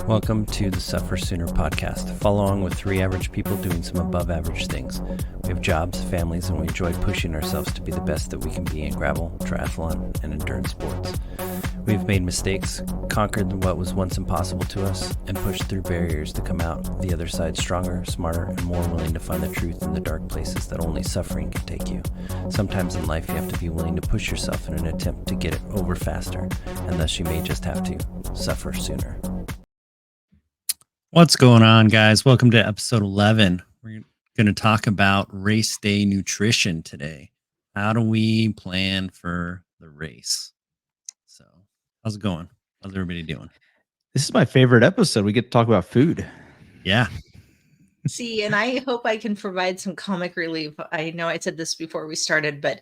Welcome to the SufferSooner podcast. Follow along with three average people doing some above average things. We have jobs, families, and we enjoy pushing ourselves to be the best that we can be in gravel, triathlon, and endurance sports. We've made mistakes, conquered what was once impossible to us, and pushed through barriers to come out the other side stronger, smarter, and more willing to find the truth in the dark places that only suffering can take you. Sometimes in life you have to be willing to push yourself in an attempt to get it over faster, and thus you may just have to suffer sooner. What's going on, guys? Welcome to episode 11. We're going to talk about race day nutrition today. How do we plan for the race? So, how's it going? How's everybody doing? This is my favorite episode. We get to talk about food. Yeah. See, and I hope I can provide some comic relief. I know I said this before we started, but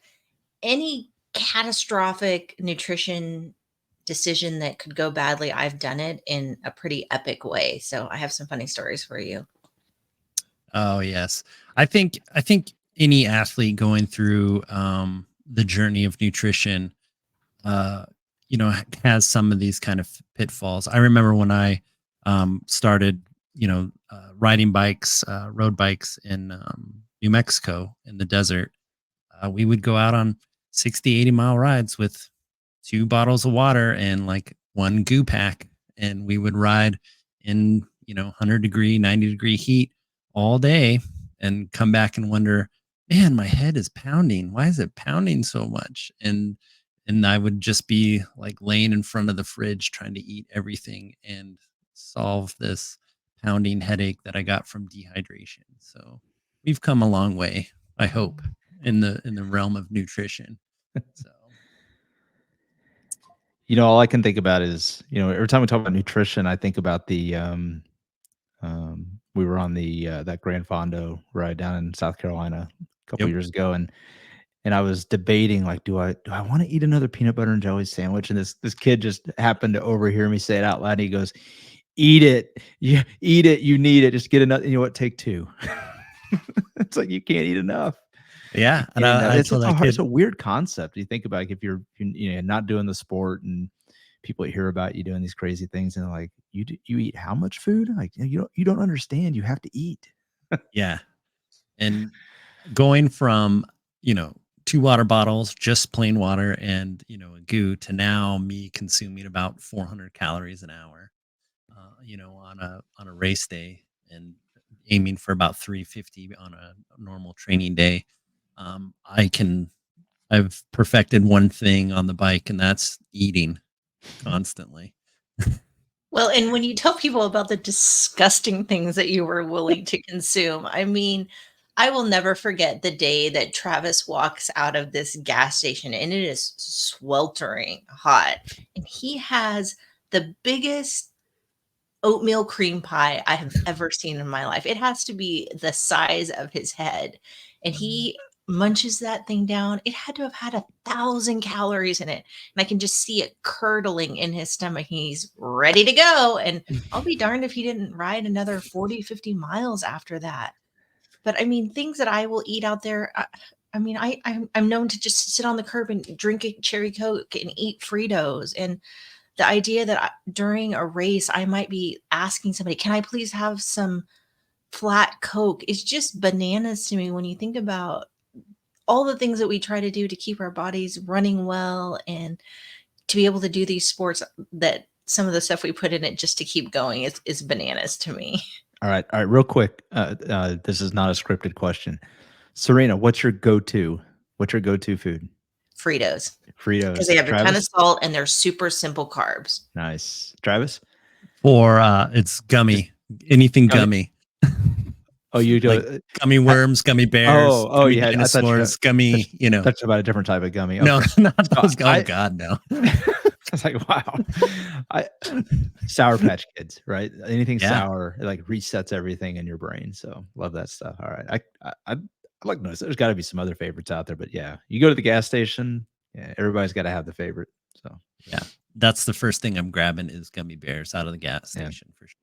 any catastrophic nutrition decision that could go badly, I've done it in a pretty epic way. So I have some funny stories for you. Oh, yes. I think any athlete going through the journey of nutrition, has some of these kind of pitfalls. I remember when I started, riding bikes, road bikes in New Mexico in the desert. We would go out on 60, 80-mile rides with 2 bottles of water and like 1 goo pack. And we would ride in, 100-degree, 90-degree heat all day and come back and wonder, man, my head is pounding. Why is it pounding so much? And I would just be like laying in front of the fridge trying to eat everything and solve this pounding headache that I got from dehydration. So we've come a long way, I hope, in the realm of nutrition. So all I can think about is, every time we talk about nutrition, I think about the we were on the that Grand Fondo ride down in South Carolina a couple years ago, and I was debating, like, do I want to eat another peanut butter and jelly sandwich? And this kid just happened to overhear me say it out loud. And he goes, "Eat it, yeah, eat it. You need it. Just get another. You know what? Take 2." It's like you can't eat enough. Yeah, and it's a weird concept. You think about, like, if you're not doing the sport and people hear about you doing these crazy things and they're like, you eat how much food? Like, you don't understand. You have to eat. Yeah, and going from 2 water bottles, just plain water, and a goo, to now me consuming about 400 calories an hour, on a race day, and aiming for about 350 on a normal training day. I've perfected one thing on the bike, and that's eating constantly. Well, and when you tell people about the disgusting things that you were willing to consume, I mean, I will never forget the day that Travis walks out of this gas station and it is sweltering hot. And he has the biggest oatmeal cream pie I have ever seen in my life. It has to be the size of his head. And he munches that thing down. It had to have had 1,000 calories in it. And I can just see it curdling in his stomach. He's ready to go. And I'll be darned if he didn't ride another 40, 50 miles after that. But I mean, things that I will eat out there. I'm known to just sit on the curb and drink a cherry Coke and eat Fritos. And the idea that during a race, I might be asking somebody, can I please have some flat Coke? It's just bananas to me when you think about all the things that we try to do to keep our bodies running well and to be able to do these sports, that some of the stuff we put in it just to keep going is bananas to me. All right. Real quick. This is not a scripted question. Serena, what's your go-to food? Fritos. Because they have a ton of salt and they're super simple carbs. Nice. Travis? Or it's gummy. Anything gummy. Oh, you do like gummy worms, gummy bears, gummy dinosaurs, gummy, That's about a different type of gummy. Okay. No, not those. Oh, God, no. It's like, wow. Sour Patch Kids, right? Anything sour, it like resets everything in your brain. So love that stuff. All right. I'd like to know, there's got to be some other favorites out there, but yeah, you go to the gas station, everybody's got to have the favorite. So yeah, that's the first thing I'm grabbing is gummy bears out of the gas station for sure.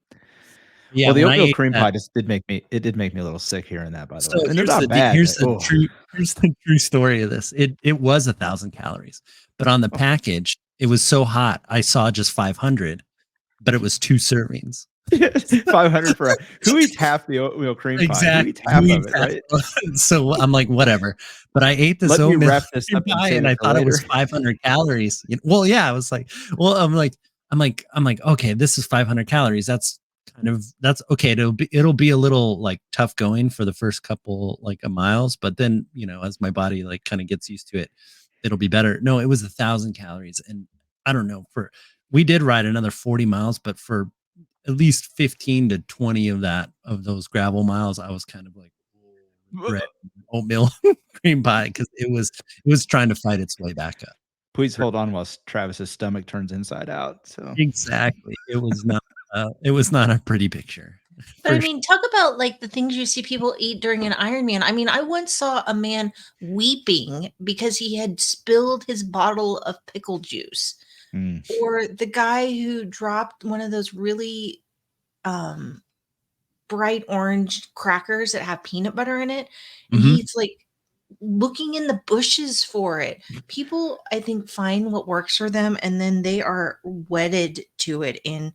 Yeah, well, the oatmeal cream pie did make me a little sick hearing that, by the way. And they're not bad. Here's the true story of this. It was 1,000 calories, but on the package, it was so hot. I saw just 500, but it was 2 servings. 500 for who eats half the oatmeal cream pie? Who Exactly. eats half of it, right? So I'm like, whatever. But I ate this Let me oatmeal wrap this cream up and pie save and it I for thought it was later. 500 calories. Well, yeah, I was like, well, I'm like, okay, this is 500 calories. That's okay. It'll be a little like tough going for the first couple like miles, but then as my body like kind of gets used to it, it'll be better. No, it was 1,000 calories, and I don't know. We did ride another 40 miles, but for at least 15 to 20 of those gravel miles, I was kind of like regret oatmeal cream pie because it was trying to fight its way back up. Please hold on while Travis's stomach turns inside out. So Exactly. It was not a pretty picture. But I For mean, talk about like the things you see people eat during an Ironman. I mean, I once saw a man weeping because he had spilled his bottle of pickle juice, mm, or the guy who dropped one of those really um, bright orange crackers that have peanut butter in it, and Mhm. he's like looking in the bushes for it. People, I think, find what works for them, and then they are wedded to it. And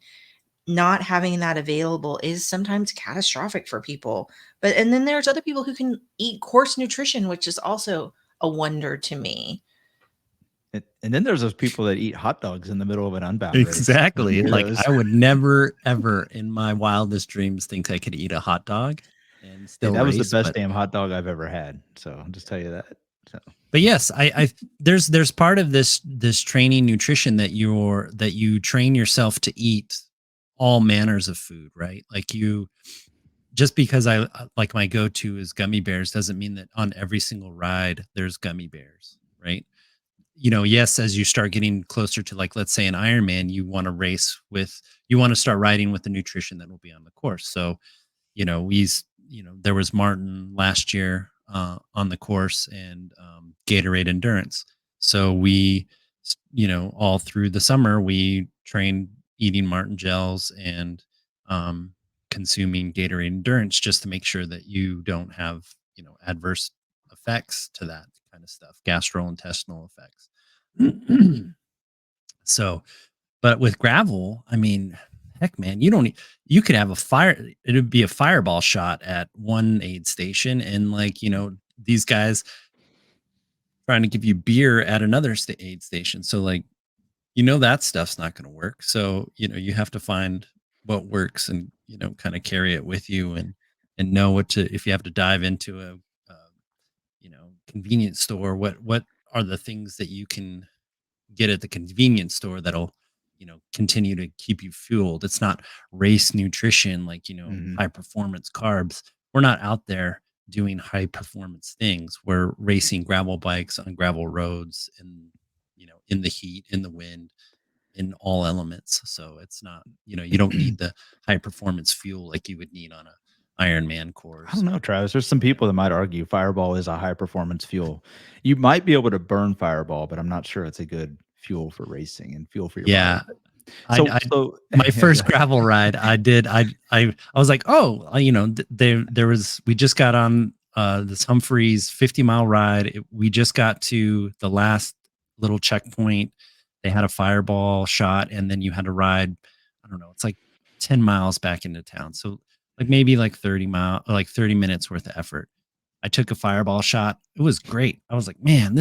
not having that available is sometimes catastrophic for people. And then there's other people who can eat course nutrition, which is also a wonder to me. and then there's those people that eat hot dogs in the middle of an Unbound race. Exactly. You Like those. I would never ever in my wildest dreams think I could eat a hot dog and Hey, still that was the race, best but damn hot dog I've ever had. So I'll just tell you that. So yes, there's part of this training nutrition that you train yourself to eat all manners of food, right? Like just because like my go-to is gummy bears doesn't mean that on every single ride there's gummy bears, right? Yes, as you start getting closer to like let's say an Ironman, you want to start riding with the nutrition that will be on the course. So there was Martin last year on the course and Gatorade Endurance. So all through the summer, we trained eating Martin gels and um, consuming Gatorade Endurance just to make sure that you don't have, adverse effects to that kind of stuff, gastrointestinal effects. So, but with gravel, I mean, heck, man, you could have it would be a fireball shot at one aid station, and like, these guys trying to give you beer at another aid station. So, like, that stuff's not going to work. So, you have to find what works and, kind of carry it with you and know if you have to dive into convenience store, what are the things that you can get at the convenience store that'll continue to keep you fueled. It's not race nutrition like mhm. high performance carbs. We're not out there doing high performance things. We're racing gravel bikes on gravel roads and in the heat, in the wind, in all elements. So it's not you don't need the high performance fuel like you would need on a Ironman I don't course. know, Travis. There's some people that might argue Fireball is a high performance fuel. You might be able to burn Fireball, but I'm not sure it's a good fuel for racing and fuel for your body. Yeah, I So my yeah, first gravel ride I was like, oh, there was we just got on this Humphreys 50-mile ride. We just got to the last little checkpoint. They had a fireball shot, and then you had to ride, I don't know, it's like 10 miles back into town. So like maybe like 30 minutes worth of effort. I took a fireball shot. It was great. I was like, man,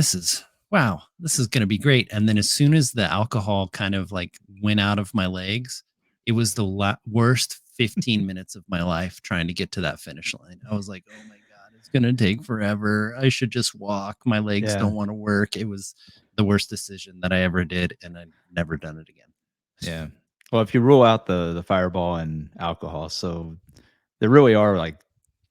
wow, this is going to be great. And then as soon as the alcohol kind of like went out of my legs, it was the worst 15 minutes of my life trying to get to that finish line. I was like, oh my God, it's going to take forever. I should just walk. My legs yeah, don't want to work. It was the worst decision that I ever did. And I've never done it again. yeah. Well, if you rule out the Fireball and alcohol, so there really are like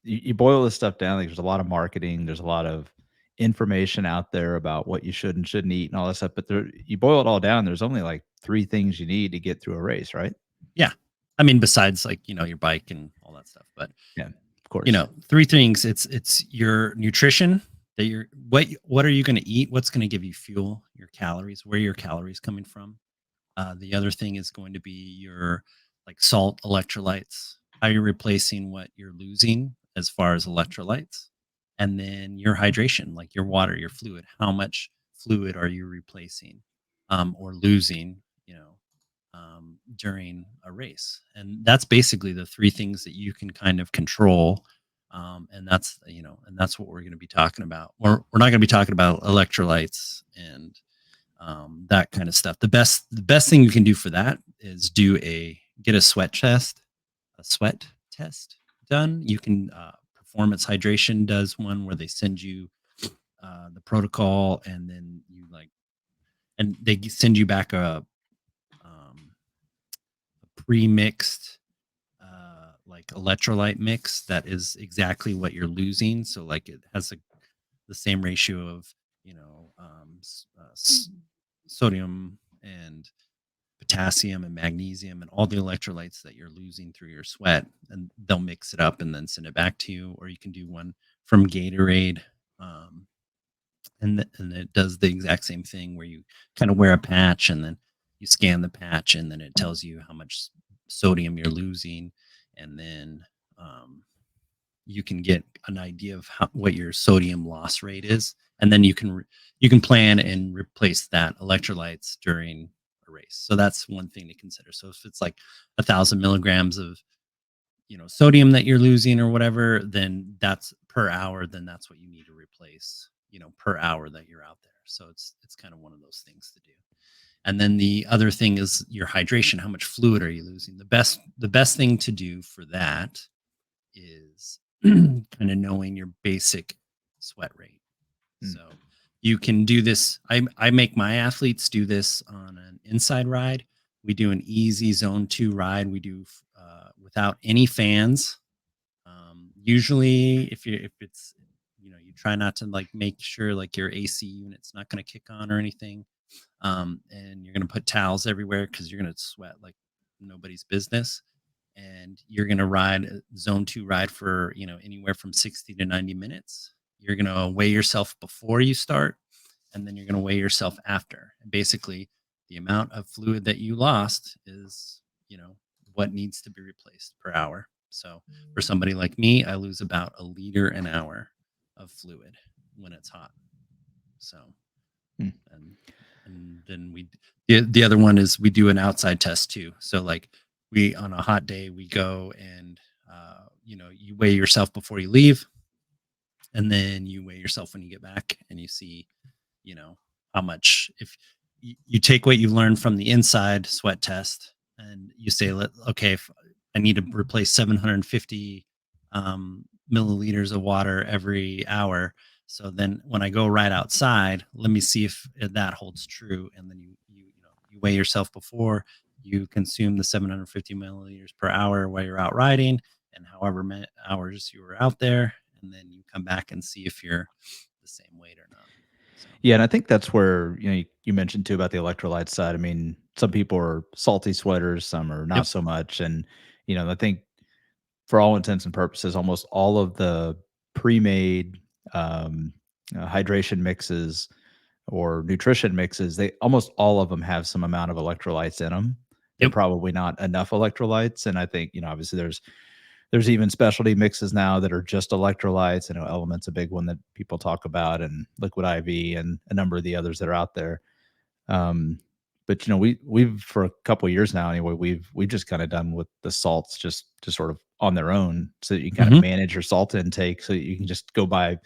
you boil this stuff down. Like there's a lot of marketing. There's a lot of information out there about what you should and shouldn't eat and all that stuff. But you boil it all down. There's only like 3 things you need to get through a race, right? Yeah. I mean, besides like, your bike and all that stuff, but Yeah, of course. 3 things. It's your nutrition that what are you going to eat? What's going to give you fuel, your calories, where your calories coming from. The other thing is going to be your like salt electrolytes, how you're replacing what you're losing as far as electrolytes. And then your hydration, like your water, your fluid, how much fluid are you replacing or losing, during a race. And that's basically the three things that you can kind of control. And that's, and that's what we're going to be talking about. We're not going to be talking about electrolytes and that kind of stuff. The best thing you can do for that is get a sweat test done. You can, Performance Hydration does one where they send you the protocol, and then and they send you back a pre-mixed like electrolyte mix that is exactly what you're losing. So like it has the same ratio of sodium and potassium and magnesium and all the electrolytes that you're losing through your sweat, and they'll mix it up and then send it back to you. Or you can do one from Gatorade, and it does the exact same thing where you kind of wear a patch and then you scan the patch, and then it tells you how much sodium you're losing, and then you can get an idea of what your sodium loss rate is, and then you can plan and replace that electrolytes during a race. So that's one thing to consider. So if it's like 1,000 milligrams of sodium that you're losing or whatever, then that's per hour, then that's what you need to replace per hour that you're out there. So it's kind of one of those things to do. And then the other thing is your hydration. How much fluid are you losing? The best thing to do for that is kind of knowing your basic sweat rate. So you can do this. I make my athletes do this on an inside ride. We do an easy zone 2 ride. We do without any fans. Usually if it's, you try not to make sure your AC unit's not going to kick on or anything. And you're going to put towels everywhere because you're going to sweat like nobody's business. And you're going to ride zone 2 ride for, anywhere from 60 to 90 minutes. You're going to weigh yourself before you start, and then you're going to weigh yourself after. And basically the amount of fluid that you lost is, what needs to be replaced per hour. So for somebody like me, I lose about 1 liter an hour of fluid when it's hot. So, and then the other one is we do an outside test too. So on a hot day, we go and, you weigh yourself before you leave, and then you weigh yourself when you get back, and you see, how much, if you take what you learned from the inside sweat test and you say, okay, if I need to replace 750 milliliters of water every hour. So then when I go right outside, let me see if that holds true. And then you weigh yourself before you consume the 750 milliliters per hour while you're out riding, and however many hours you were out there, and then you come back and see if you're the same weight or not. So. Yeah, and I think that's where you mentioned too about the electrolyte side. I mean, some people are salty sweaters, some are not so much, and I think for all intents and purposes, almost all of the pre-made hydration mixes or nutrition mixes, they almost all of them have some amount of electrolytes in them. They're probably not enough electrolytes, and I think obviously there's even specialty mixes now that are just electrolytes. I know Element's a big one that people talk about, and Liquid IV, and a number of the others that are out there. But we've for a couple of years now anyway, we've just kind of done with the salts just sort of on their own, so that you kind of manage your salt intake, so that you can just go by,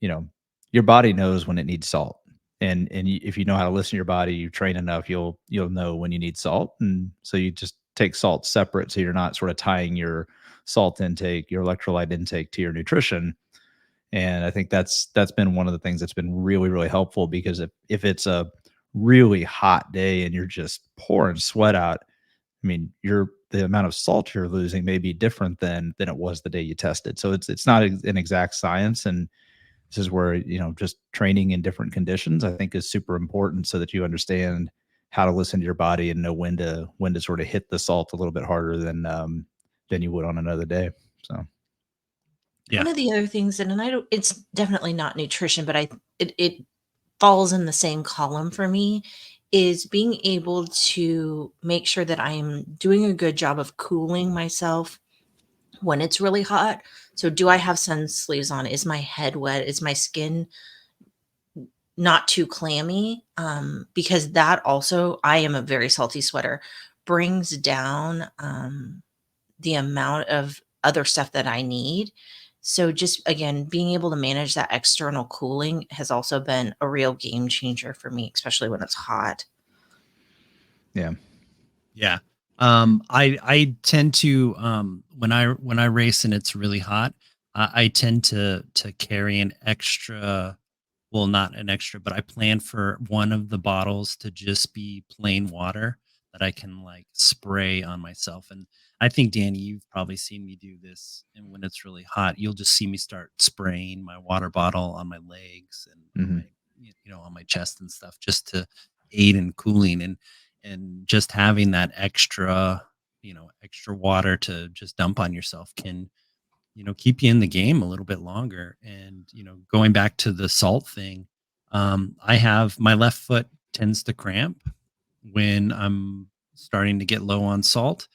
your body knows when it needs salt. And if you know how to listen to your body, you train enough, you'll know when you need salt. And so you just take salt separate, so you're not sort of tying your salt intake, your electrolyte intake to your nutrition. And I think that's been one of the things that's been really, really helpful, because if it's a really hot day and you're just pouring sweat out, I mean, the amount of salt you're losing may be different than it was the day you tested. So it's not an exact science. And this is where, just training in different conditions, I think, is super important, so that you understand how to listen to your body and know when to sort of hit the salt a little bit harder than you would on another day. So. One of the other things, and I don't, it's definitely not nutrition, but it falls in the same column for me, is being able to make sure that I am doing a good job of cooling myself when it's really hot. So do I have sun sleeves on? Is my head wet? Is my skin not too clammy? Because that also, I am a very salty sweater. brings down the amount of other stuff that I need. So just again, being able to manage that external cooling has also been a real game changer for me, especially when it's hot. Yeah. Yeah. I tend to when I race and it's really hot, I tend to carry an extra, well, not an extra, but I plan for one of the bottles to just be plain water that I can like spray on myself. And I think Danny, you've probably seen me do this. And when it's really hot, you'll just see me start spraying my water bottle on my legs and on Hmm. my on my chest and stuff, just to aid in cooling. And just having that extra, extra water to just dump on yourself can, keep you in the game a little bit longer. And, going back to the salt thing, I have my left foot tends to cramp when I'm starting to get low on salt.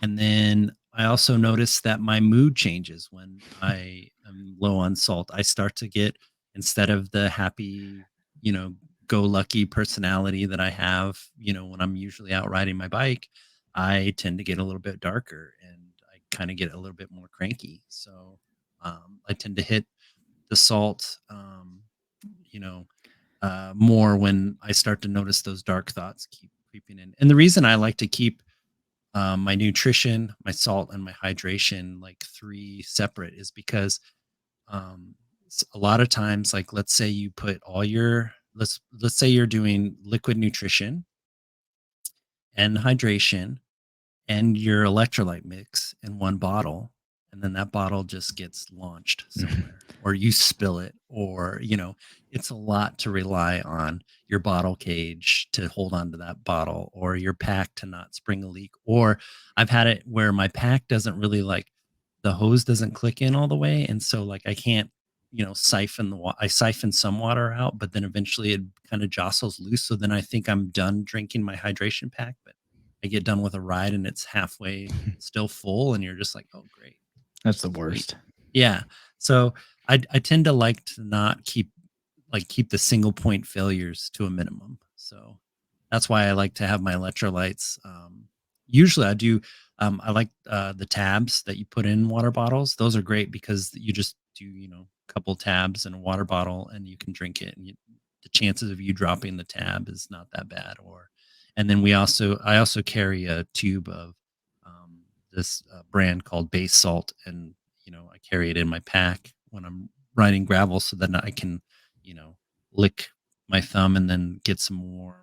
And then I also notice that my mood changes when I am low on salt. I start to get, instead of the happy, go lucky personality that I have, when I'm usually out riding my bike, I tend to get a little bit darker and I kind of get a little bit more cranky. So I tend to hit the salt, you know, more when I start to notice those dark thoughts keep creeping in. And the reason I like to keep my nutrition, my salt, and my hydration like three separate is because a lot of times, like let's say you put all your let's say you're doing liquid nutrition and hydration and your electrolyte mix in one bottle, and then that bottle just gets launched somewhere or you spill it, or it's a lot to rely on your bottle cage to hold on to that bottle, or your pack to not spring a leak. Or I've had it where my pack doesn't really, like, the hose doesn't click in all the way, and so like I can't siphon I siphon some water out, but then eventually it kind of jostles loose, so then I think I'm done drinking my hydration pack, but I get done with a ride and it's halfway still full, and you're just like, "Oh, great. That's the Sweet." worst. Yeah. So I tend to like to not keep the single point failures to a minimum. So that's why I like to have my electrolytes. Usually I do I like the tabs that you put in water bottles. Those are great because you just do, a couple tabs in a water bottle and you can drink it, and the chances of you dropping the tab is not that bad. And then I also carry a tube of this brand called Base Salt, and I carry it in my pack when I'm riding gravel, so that I can, lick my thumb and then get some more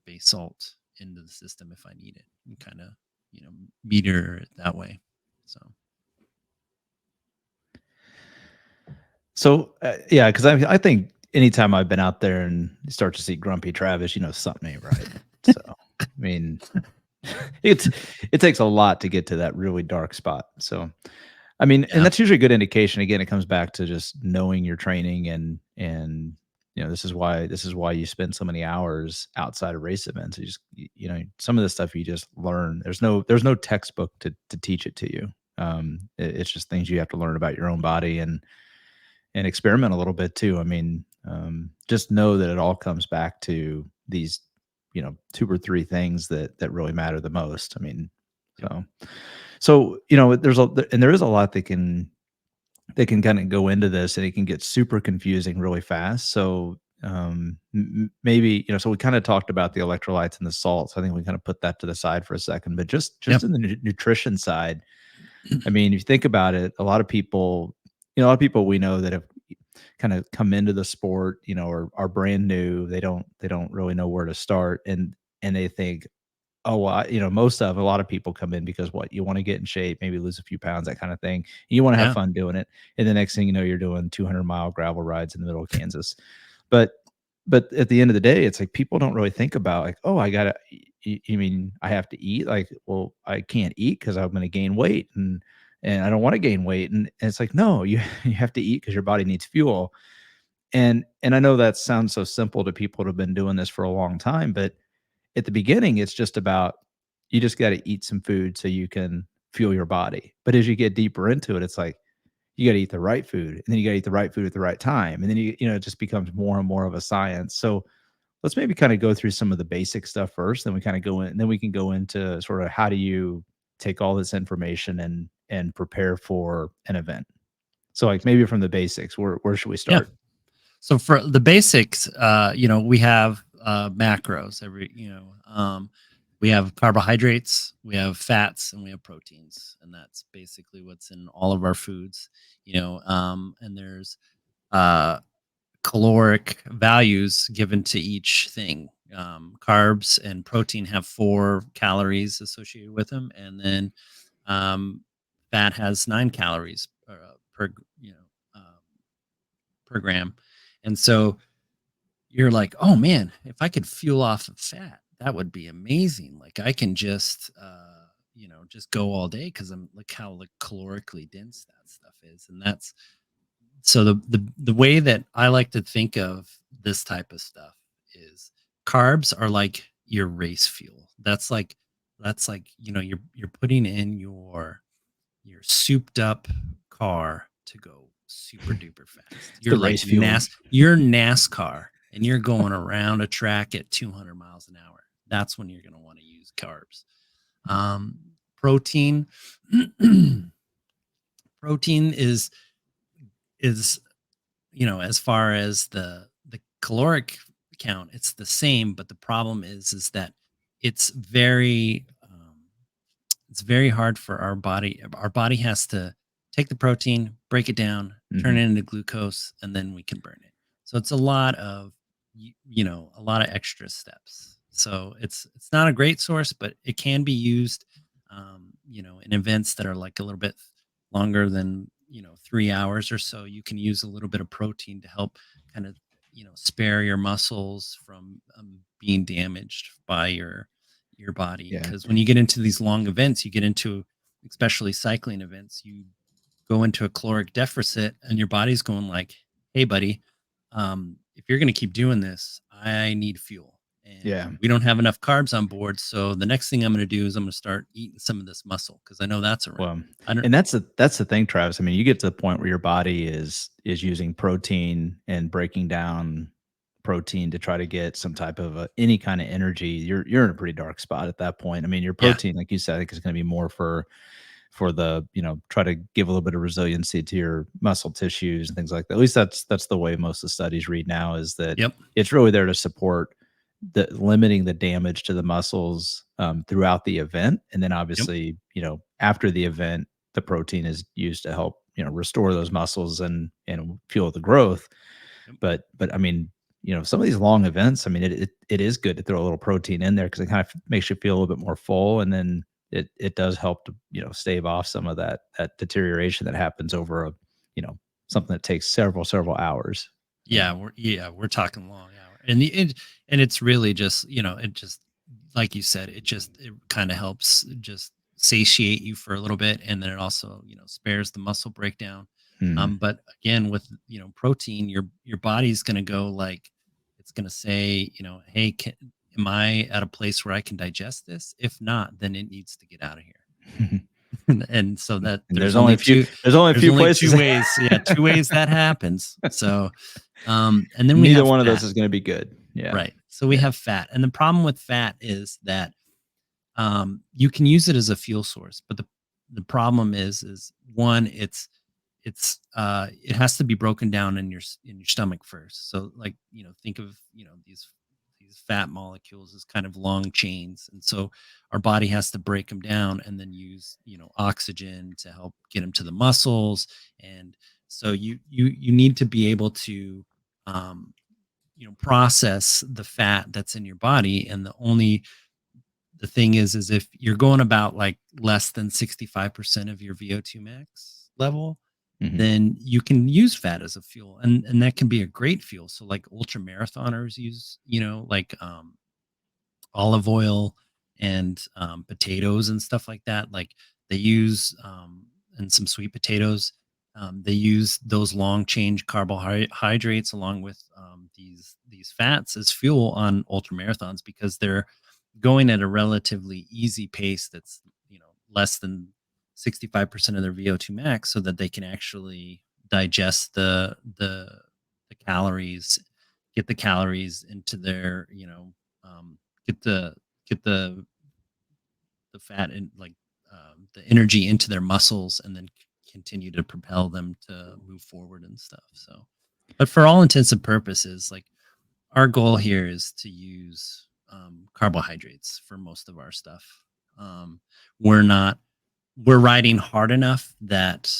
base salt into the system if I need it, and kind of, meter it that way. So So yeah, because I think anytime I've been out there and you start to see grumpy Travis, something ain't right. So I mean, it takes a lot to get to that really dark spot. So I mean, and yeah, that's usually a good indication. Again, it comes back to just knowing your training, and this is why you spend so many hours outside of race events. You just some of the stuff you just learn. There's no textbook to teach it to you. It's just things you have to learn about your own body and experiment a little bit too. I mean, just know that it all comes back to these, two or three things that really matter the most. I mean, Yep. so there is a lot that can kind of go into this, and it can get super confusing really fast. So maybe so we kind of talked about the electrolytes and the salts. I think we kind of put that to the side for a second, but just Yep. in the nutrition side, I mean, if you think about it, a lot of people we know that have kind of come into the sport, or are brand new. They don't really know where to start, and they think, oh, well, a lot of people come in because what you want to get in shape, maybe lose a few pounds, that kind of thing. And you want to have Yeah. fun doing it, and the next thing you know, you're doing 200-mile gravel rides in the middle of Kansas. But at the end of the day, it's like people don't really think about, like, oh, I gotta. You mean I have to eat? Like, well, I can't eat because I'm going to gain weight, and I don't want to gain weight. And it's like, no, you you have to eat because your body needs fuel. And I know that sounds so simple to people who have been doing this for a long time, but at the beginning, it's just about, you just got to eat some food so you can fuel your body. But as you get deeper into it, it's like you got to eat the right food, and then you got to eat the right food at the right time, and then it just becomes more and more of a science. So let's maybe kind of go through some of the basic stuff first, then we kind of go in, and then we can go into sort of how do you take all this information and prepare for an event. So like maybe from the basics, where should we Yeah. start? So for the basics, we have macros. We have carbohydrates, we have fats, and we have proteins, and that's basically what's in all of our foods. And there's uh, caloric values given to each thing. Carbs and protein have 4 calories associated with them, and then um, fat has 9 calories per per gram. And so you're like, oh man, if I could fuel off of fat, that would be amazing. Like I can just just go all day because I'm like how like calorically dense that stuff is. And that's so the way that I like to think of this type of stuff is carbs are like your race fuel. That's like you're putting in your souped up car to go super duper fast. It's You're the like race fuel. you're NASCAR and you're going around a track at 200 miles an hour. That's when you're going to want to use carbs. Protein protein is as far as the caloric count, it's the same, but the problem is that it's very it's very hard for our body. Our body has to take the protein, break it down, turn Mhm. it into glucose, and then we can burn it. So it's a lot of a lot of extra steps. So it's not a great source, but it can be used in events that are like a little bit longer than 3 hours or so. You can use a little bit of protein to help kind of spare your muscles from being damaged by your body, Yeah. because when you get into these long events, you get into, especially cycling events, you go into a caloric deficit and your body's going like, hey buddy, if you're going to keep doing this, I need fuel, and Yeah. we don't have enough carbs on board. So the next thing I'm going to do is I'm going to start eating some of this muscle because I know that's around. Well, I don't and that's the thing, Travis. I mean, you get to the point where your body is using protein and breaking down protein to try to get some type of any kind of energy. You're in a pretty dark spot at that point. I mean, your Yeah. protein, like you said, I think is going to be more for the try to give a little bit of resiliency to your muscle tissues and things like that. At least that's the way most of the studies read now, is that Yep. it's really there to support the limiting the damage to the muscles throughout the event, and then Yep. obviously after the event the protein is used to help restore those muscles and fuel the growth. Yep. But I mean, some of these long events, I mean, it is good to throw a little protein in there because it kind of makes you feel a little bit more full, and then it does help to stave off some of that deterioration that happens over a something that takes several hours. We're talking long hour, and and it's really just it just, like you said, it kind of helps just satiate you for a little bit, and then it also spares the muscle breakdown. Mhm. But again, with protein, your body's going to go like, it's going to say, hey, am I at a place where I can digest this? If not, then it needs to get out of here. And so that And there's only a few places. 2 ways. Yeah, 2 ways that happens. So and then we Neither have one of those fat. is going to be good. Yeah. Right. So we Yeah. have fat. And the problem with fat is that you can use it as a fuel source, but the problem is one, it has to be broken down in your stomach first. So like, think of, these fat molecules as kind of long chains. And so our body has to break them down and then use, oxygen to help get them to the muscles. And so you need to be able to um, process the fat that's in your body. And the thing is if you're going about like less than 65% of your VO2 max level, Mhm. then you can use fat as a fuel, and that can be a great fuel. So like ultra marathoners use like olive oil and potatoes and stuff like that. Like they use and some sweet potatoes. They use those long chain carbohydrates along with these fats as fuel on ultra marathons because they're going at a relatively easy pace that's less than 65% of their VO2 max, so that they can actually digest the calories, get the calories into their, get the fat and like the energy into their muscles, and then continue to propel them to move forward and stuff. So, but for all intents and purposes, like our goal here is to use carbohydrates for most of our stuff. Um, we're not we're riding hard enough that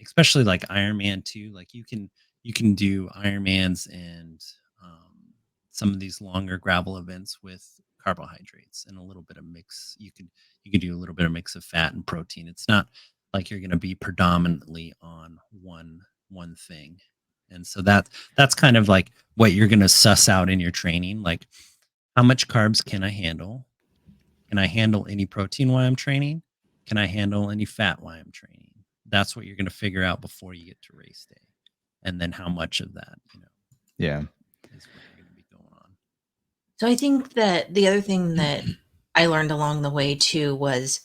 especially like Ironman too, like you can do Ironmans and some of these longer gravel events with carbohydrates and a little bit of mix. You could do a little bit of mix of fat and protein. It's not like you're going to be predominantly on one thing. And so that's kind of like what you're going to suss out in your training, like how much carbs can I handle? Can I handle any protein while I'm training? Can I handle any fat while I'm training? That's what you're going to figure out before you get to race day. And then how much of that, Yeah. is what you're going to be going on. So I think that the other thing that I learned along the way too was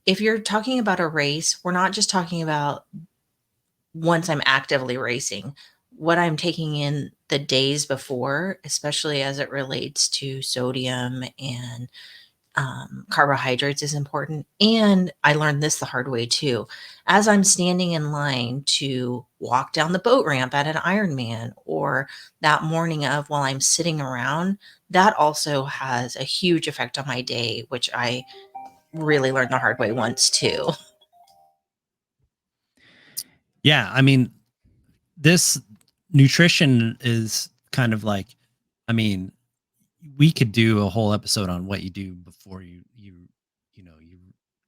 if you're talking about a race, we're not just talking about once I'm actively racing, what I'm taking in the days before, especially as it relates to sodium and carbohydrates is important. And I learned this the hard way too. As I'm standing in line to walk down the boat ramp at an Ironman, or that morning of while I'm sitting around, that also has a huge effect on my day, which I really learned the hard way once too. Yeah. I mean, this nutrition is kind of like, I mean, we could do a whole episode on what you do before you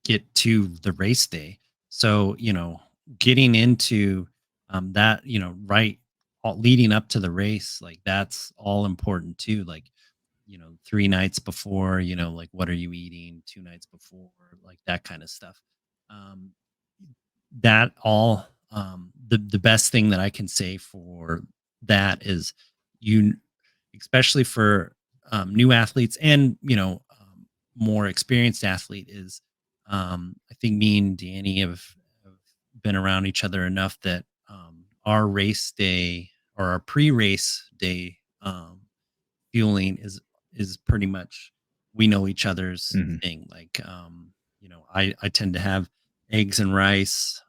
get to the race day. So, getting into that, right, leading up to the race, like that's all important too. Like, 3 nights before, like what are you eating 2 nights before, like that kind of stuff. Um, that all the best thing that I can say for that is you especially for new athletes and more experienced athlete is I think me and Danny have been around each other enough that our race day or our pre-race day fueling is pretty much we know each other's Mhm. thing. Like I tend to have eggs and rice,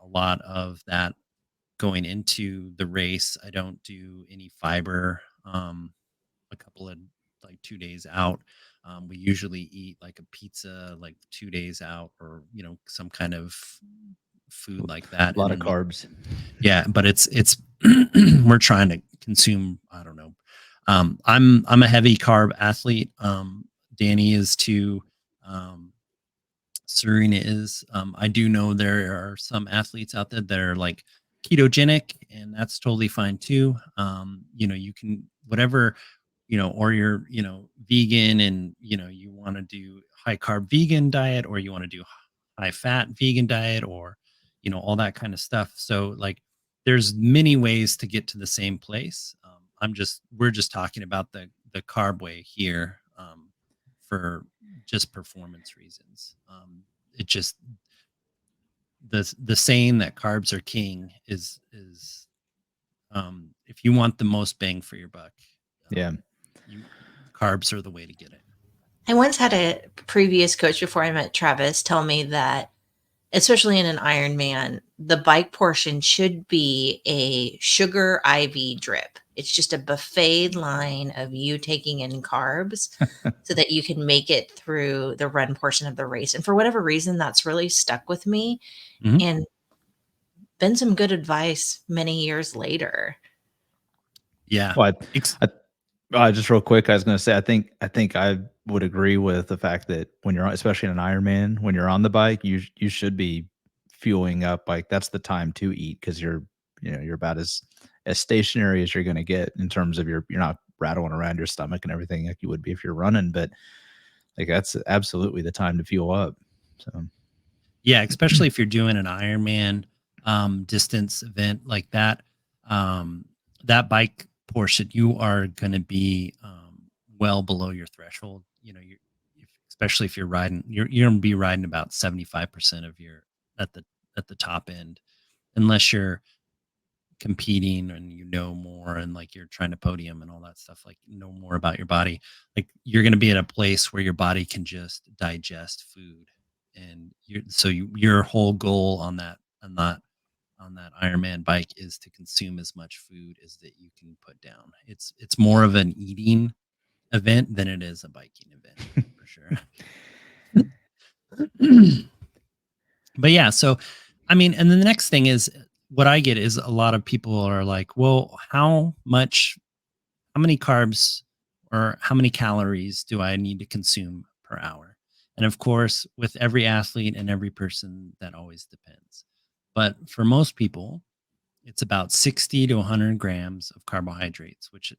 a lot of that going into the race. I don't do any fiber. A couple of like 2 days out. We usually eat like a pizza like 2 days out, or some kind of food like that. A lot And of then carbs. yeah, but it's we're trying to consume. I don't know. I'm a heavy carb athlete. Danny is too. Um, Serena is. I do know there are some athletes out there that are like ketogenic, and that's totally fine too. You can whatever, or you're, vegan and, you want to do high carb vegan diet, or you want to do high fat vegan diet, or, all that kind of stuff. So like, there's many ways to get to the same place. We're just talking about the carb way here, for just performance reasons. It just the saying that carbs are king is if you want the most bang for your buck, Yeah. you carbs are the way to get it. I once had a previous coach before I met Travis tell me that, especially in an Ironman, the bike portion should be a sugar IV drip. It's just a buffet line of you taking in carbs so that you can make it through the run portion of the race. And for whatever reason, that's really stuck with me Mhm. and been some good advice many years later. Yeah. Well, just real quick, I was going to say, I think I would agree with the fact that when you're especially in an Ironman, when you're on the bike, you should be fueling up. Like that's the time to eat because you're about as stationary as you're going to get in terms of you're not rattling around your stomach and everything like you would be if you're running. But like that's absolutely the time to fuel up. So Yeah, especially if you're doing an Ironman distance event like that. Um, that bike portion, you are going to be well below your threshold. Especially if you're riding, you're going to be riding about 75% of your at the top end, unless you're competing and more, and like you're trying to podium and all that stuff, like know more about your body, like you're going to be at a place where your body can just digest food, and your whole goal on that Ironman bike is to consume as much food as that you can put down. It's more of an eating event than it is a biking event for sure. But yeah, so I mean, and then the next thing is what I get is a lot of people are like, well, how many carbs or how many calories do I need to consume per hour? And of course, with every athlete and every person, that always depends. But for most people, it's about 60 to 100 grams of carbohydrates, which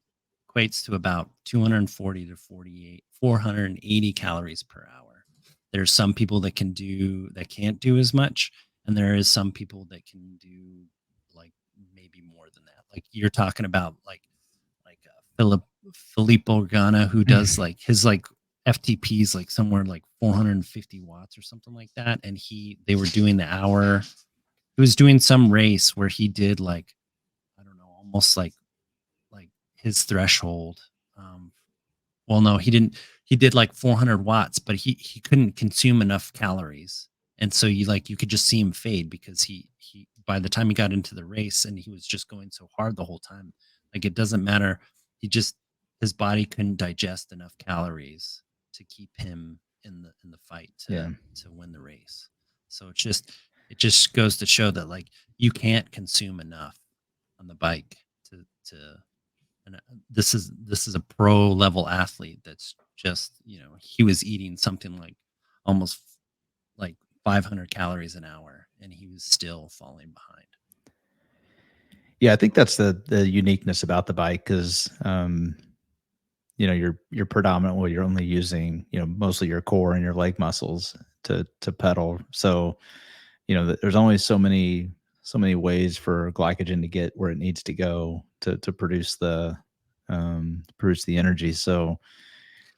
equates to about 240 to 480 calories per hour. There's some people that can't do as much, and there is some people that can do like maybe more than that. Like you're talking about like Filippo Ganna, who does like his like FTPs like somewhere like 450 watts or something like that, and they were doing the hour. He was doing some race where he did like, I don't know, almost like his threshold. Well, no, he didn't. He did like 400 watts, but he couldn't consume enough calories, and so you could just see him fade because he by the time he got into the race, and he was just going so hard the whole time. Like it doesn't matter. His body couldn't digest enough calories to keep him in the fight to win the race. So it just goes to show that like you can't consume enough on the bike to and this is a pro level athlete that's just, he was eating something like almost like 500 calories an hour, and he was still falling behind. Yeah, I think that's the uniqueness about the bike, because you're predominantly, you're only using mostly your core and your leg muscles to pedal. So there's only so many ways for glycogen to get where it needs to go to produce the energy. So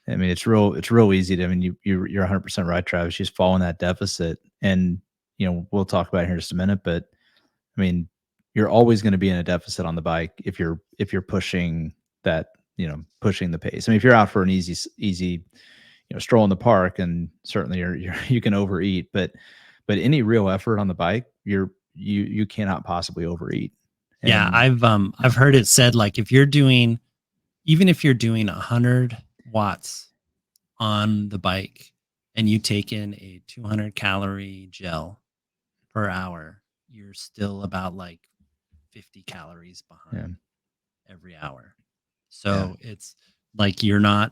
I mean, it's real easy to, I mean, you're 100% right, Travis. You just fall in that deficit, and we'll talk about it here in just a minute, but I mean, you're always going to be in a deficit on the bike if you're pushing that, pushing the pace. I mean, if you're out for an easy, stroll in the park, and certainly you can overeat, but any real effort on the bike, you cannot possibly overeat. Yeah, I've heard it said like even if you're doing 100 watts on the bike and you take in a 200 calorie gel per hour, you're still about like 50 calories behind every hour. So it's like and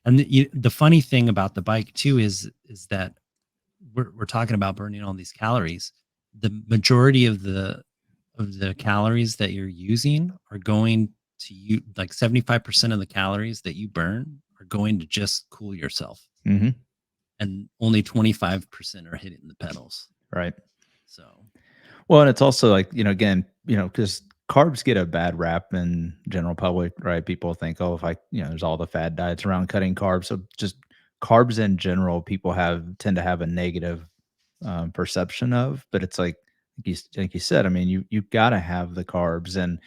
the funny thing about the bike too is that we're talking about burning all these calories. The majority of the calories that you're using are going to you, like 75% of the calories that you burn are going to just cool yourself. Mm-hmm. And only 25% are hitting the pedals. Right. So, well, and it's also like, again, because carbs get a bad rap in general public, right? People think, oh, if there's all the fad diets around cutting carbs. So just carbs in general, people tend to have a negative perception of, but it's like you said, I mean, you've got to have the carbs. And,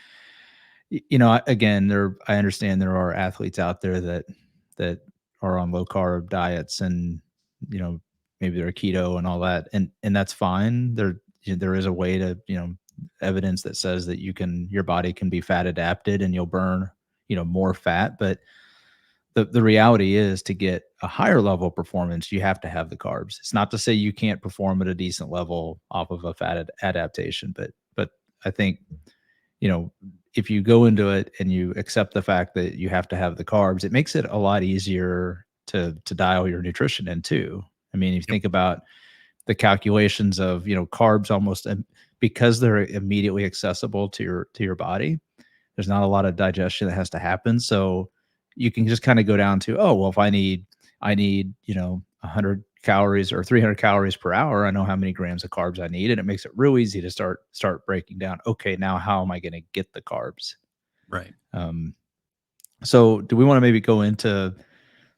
again, I understand there are athletes out there that are on low carb diets, and, maybe they're keto and all that. And that's fine. There is a way to, evidence that says that your body can be fat adapted and you'll burn, more fat. But the reality is, to get a higher level of performance, you have to have the carbs. It's not to say you can't perform at a decent level off of a fat adaptation, but I think, if you go into it and you accept the fact that you have to have the carbs, it makes it a lot easier to dial your nutrition in too. I mean, if you think about the calculations of, carbs, almost because they're immediately accessible to your body, there's not a lot of digestion that has to happen. So you can just kind of go down to, oh, well, if I need 100 calories or 300 calories per hour, I know how many grams of carbs I need, and it makes it real easy to start breaking down. Okay, now how am I going to get the carbs? right. So do we want to maybe go into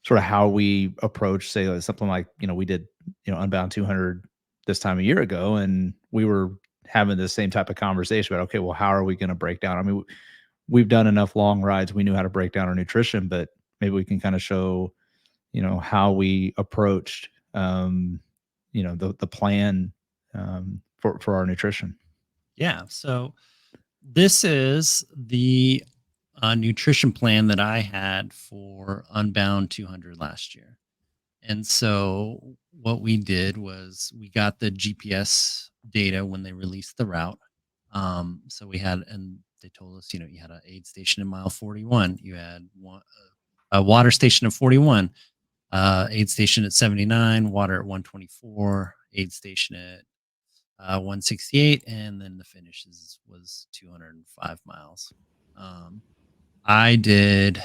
sort of how we approach, say, something like, we did, Unbound 200 this time a year ago, and we were having the same type of conversation about, okay, well, how are we going to break down? I mean, we've done enough long rides. We knew how to break down our nutrition, but maybe we can kind of show, how we approached, the plan for our nutrition. Yeah. So this is the nutrition plan that I had for Unbound 200 last year. And so what we did was we got the GPS data when they released the route. So we had, and they told us, you had an aid station in mile 41. You had a water station at 41, aid station at 79, water at 124, aid station at 168, and then the finish was 205 miles. I did.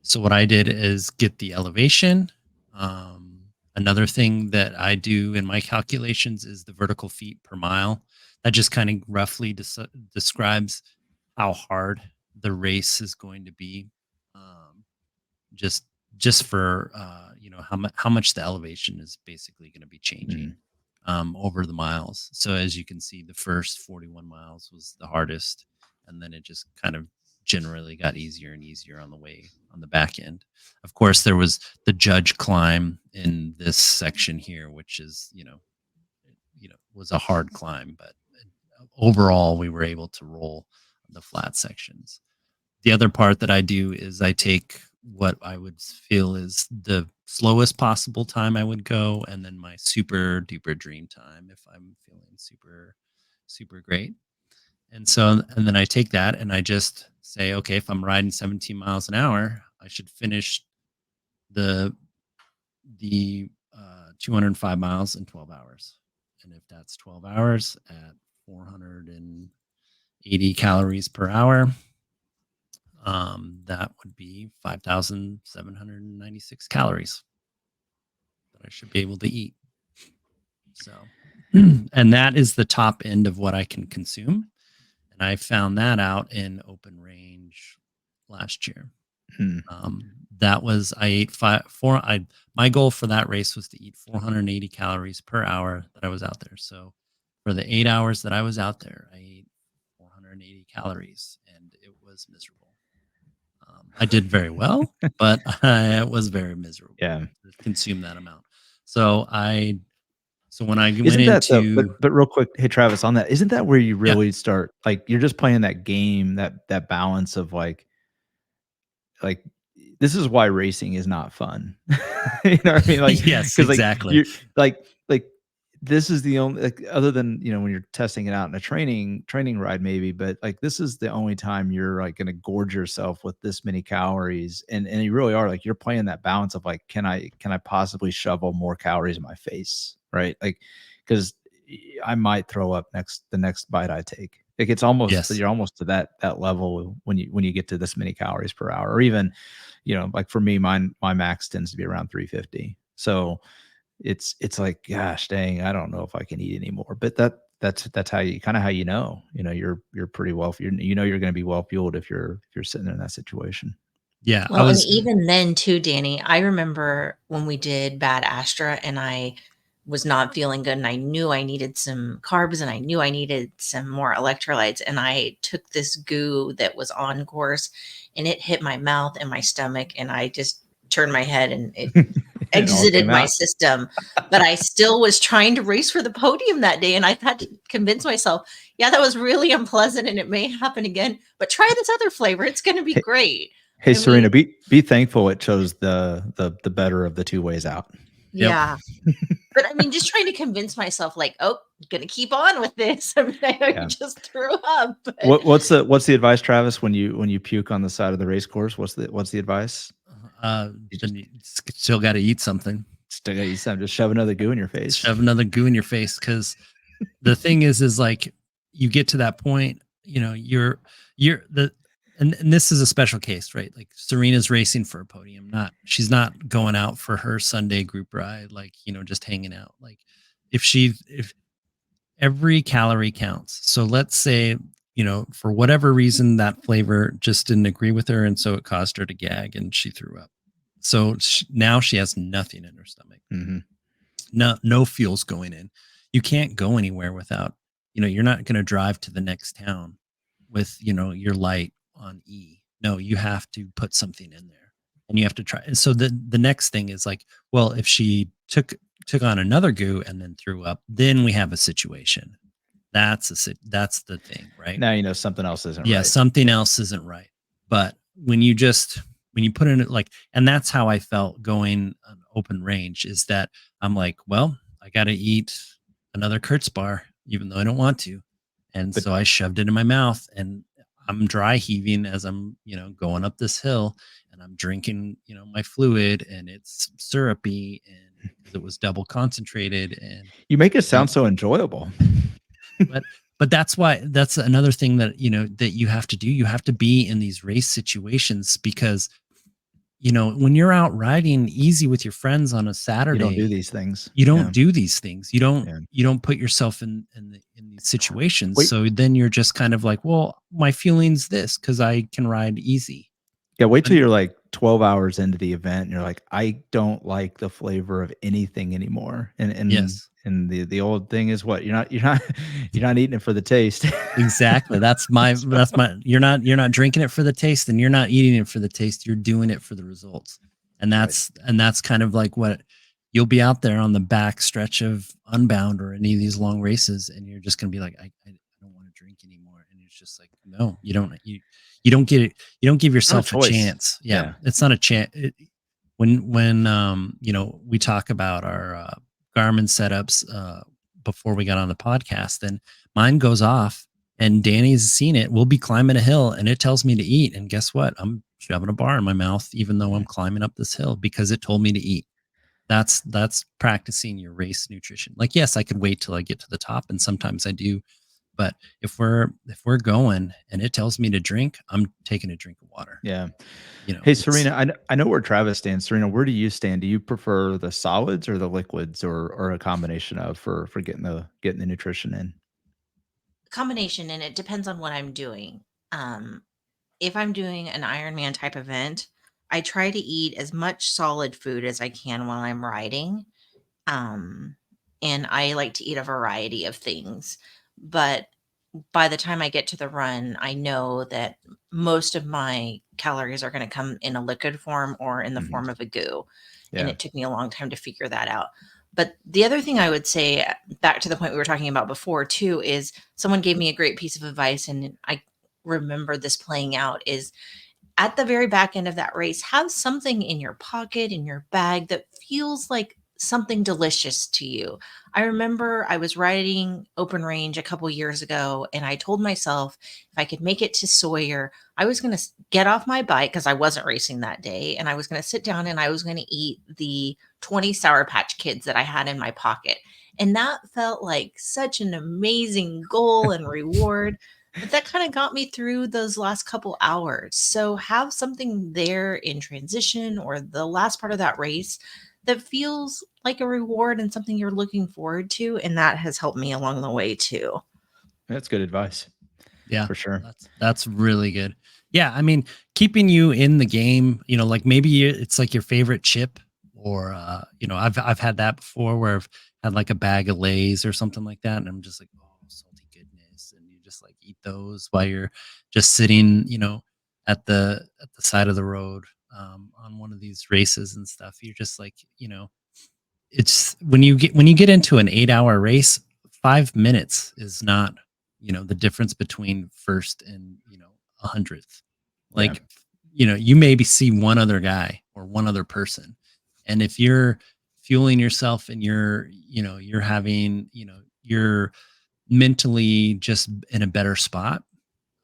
So what I did is get the elevation. Another thing that I do in my calculations is the vertical feet per mile. That just kind of roughly describes how hard the race is going to be. Just for how much the elevation is basically going to be changing over the miles. So as you can see, the first 41 miles was the hardest, and then it just kind of generally got easier and easier on the back end. Of course, there was the judge climb in this section here, which is was a hard climb, but overall we were able to roll the flat sections. The other part that I do is I take what I would feel is the slowest possible time I would go, and then my super duper dream time if I'm feeling super, super great. And then I take that and I just say, okay, if I'm riding 17 miles an hour, I should finish the 205 miles in 12 hours. And if that's 12 hours at 480 calories per hour, that would be 5,796 calories that I should be able to eat. So, and that is the top end of what I can consume. And I found that out in open range last year. That was, I ate my goal for that race was to eat 480 calories per hour that I was out there. So for the 8 hours that I was out there, I ate 480 calories and it was miserable. I did very well, but I was very miserable to consume that amount. So when I went into, but real quick, hey Travis, on that, isn't that where you really start, like, you're just playing that game, that balance of like this is why racing is not fun. You know what I mean? Like, yes, 'cause, exactly. you're like this is the only, like, other than, when you're testing it out in a training ride maybe, but like this is the only time you're like going to gorge yourself with this many calories, and you really are, like, you're playing that balance of like, can I possibly shovel more calories in my face, right? Like, because I might throw up the next bite I take. Like, it's almost, you're almost to that level when you get to this many calories per hour, or even, like for me, my max tends to be around 350. So it's like, gosh dang, I don't know if I can eat anymore. But that's how you you're pretty well, you're going to be well fueled if you're sitting in that situation. Yeah. Well, and even then too, Danny, I remember when we did Bad Astra and I was not feeling good and I knew I needed some carbs and I knew I needed some more electrolytes, and I took this goo that was on course and it hit my mouth and my stomach and I just turned my head and it exited my system. But I still was trying to race for the podium that day, and I had to convince myself, yeah, that was really unpleasant and it may happen again, but try this other flavor. It's going to be great. Hey, Serena, be thankful it chose the better of the two ways out. Yeah. But I mean, just trying to convince myself, like, oh, I'm gonna keep on with this. I mean, I know you just threw up. But. What's the advice, Travis, when you puke on the side of the race course? What's the advice? You still got to eat something. Still got to eat something. Just shove another goo in your face. Shove another goo in your face, because the thing is like, you get to that point, you're the. And this is a special case, right? Like, Serena's racing for a podium. She's not going out for her Sunday group ride, like, just hanging out. Like, if every calorie counts. So let's say, for whatever reason, that flavor just didn't agree with her. And so it caused her to gag and she threw up. So now she has nothing in her stomach. Mm-hmm. No fuel's going in. you can't go anywhere without, you're not going to drive to the next town with, your light on E. No, you have to put something in there and you have to try. And so the next thing is like, well, if she took on another goo and then threw up, then we have a situation. That's the thing, right? Now you know something else isn't Yeah, right. something else isn't right. But when you put in it like, and that's how I felt going on open range, is that I'm like, well, I got to eat another Kurtz bar, even though I don't want to. And But- so I shoved it in my mouth, and I'm dry heaving as I'm, going up this hill, and I'm drinking, my fluid, and it's syrupy, and because it was double concentrated. And You make it sound so enjoyable. but that's another thing that that you have to do. You have to be in these race situations, because when you're out riding easy with your friends on a Saturday, You don't do these things. you don't Yeah. do these things. You don't Yeah. you don't put yourself in these situations. Wait. So then you're just kind of like, well, my feeling's this because I can ride easy. Yeah, wait till you're like 12 hours into the event and you're like, I don't like the flavor of anything anymore. And Yes. and the old thing is what? You're not you're not eating it for the taste. Exactly. That's my you're not drinking it for the taste, and you're not eating it for the taste. You're doing it for the results. And that's kind of like what you'll be out there on the back stretch of Unbound or any of these long races, and you're just going to be like, I don't want to drink anymore. And it's just like, no, you don't get it. You don't give yourself a choice. chance. Yeah. Yeah. It's not a chance. When we talk about our Garmin setups before we got on the podcast, then mine goes off and Danny's seen it. We'll be climbing a hill and it tells me to eat. And guess what? I'm shoving a bar in my mouth, even though I'm climbing up this hill, because it told me to eat. That's practicing your race nutrition. Like, yes, I could wait till I get to the top, and sometimes I do. But if we're going and it tells me to drink, I'm taking a drink of water. Yeah. Hey, Serena, I know where Travis stands. Serena, where do you stand? Do you prefer the solids or the liquids, or a combination of for getting the nutrition in? Combination, and it depends on what I'm doing. If I'm doing an Ironman type event, I try to eat as much solid food as I can while I'm riding. And I like to eat a variety of things. But by the time I get to the run, I know that most of my calories are going to come in a liquid form or in the Mhm. form of a goo. And Yeah. it took me a long time to figure that out. But the other thing I would say, back to the point we were talking about before too, is someone gave me a great piece of advice, and I remember this playing out, is at the very back end of that race, have something in your pocket, in your bag, that feels like something delicious to you. I remember I was riding open range a couple years ago, and I told myself if I could make it to Sawyer, I was going to get off my bike because I wasn't racing that day, and I was going to sit down and I was going to eat the 20 Sour Patch Kids that I had in my pocket. And that felt like such an amazing goal and reward. But that kind of got me through those last couple hours. So have something there in transition or the last part of that race that feels like a reward and something you're looking forward to. And that has helped me along the way too. That's good advice. Yeah, for sure. That's really good. Yeah, I mean, keeping you in the game, like maybe it's like your favorite chip, or I've had that before where I've had like a bag of Lay's or something like that, and I'm just like, oh, salty goodness, and you just like eat those while you're just sitting, at the side of the road on one of these races and stuff. You're just like, it's when you get into an 8-hour race, 5 minutes is not the difference between first and 100th. Like, you maybe see one other guy or one other person, and if you're fueling yourself and you're having you're mentally just in a better spot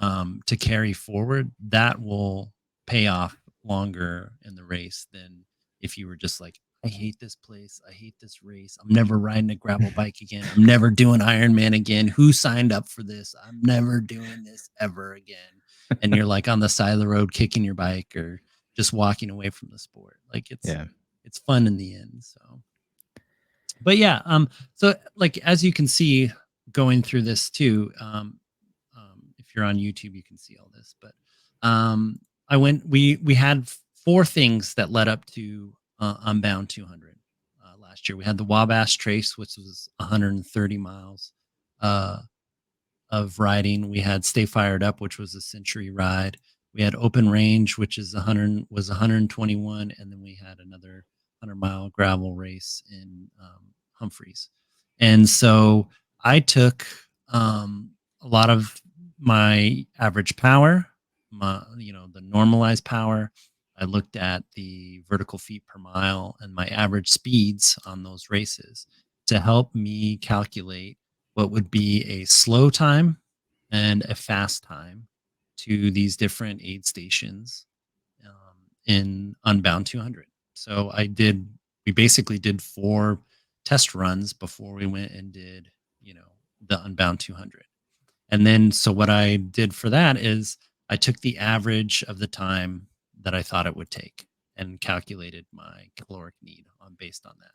to carry forward, that will pay off longer in the race than if you were just like, I hate this place, I hate this race, I'm never riding a gravel bike again, I'm never doing Ironman again, who signed up for this, I'm never doing this ever again. And you're like on the side of the road kicking your bike or just walking away from the sport. Like it's fun in the end. So but yeah, so like as you can see going through this too, if you're on YouTube, you can see all this. But we had 4 things that led up to Unbound 200 last year. We had the Wabash Trace, which was 130 miles of riding. We had Stay Fired Up, which was a century ride. We had Open Range, which is 121, and then we had another 100-mile gravel race in Humphreys. And so I took a lot of my average power, the normalized power. I looked at the vertical feet per mile and my average speeds on those races to help me calculate what would be a slow time and a fast time to these different aid stations in Unbound 200. So we basically did 4 test runs before we went and did, the Unbound 200. And then, so what I did for that is I took the average of the time that I thought it would take and calculated my caloric need based on that.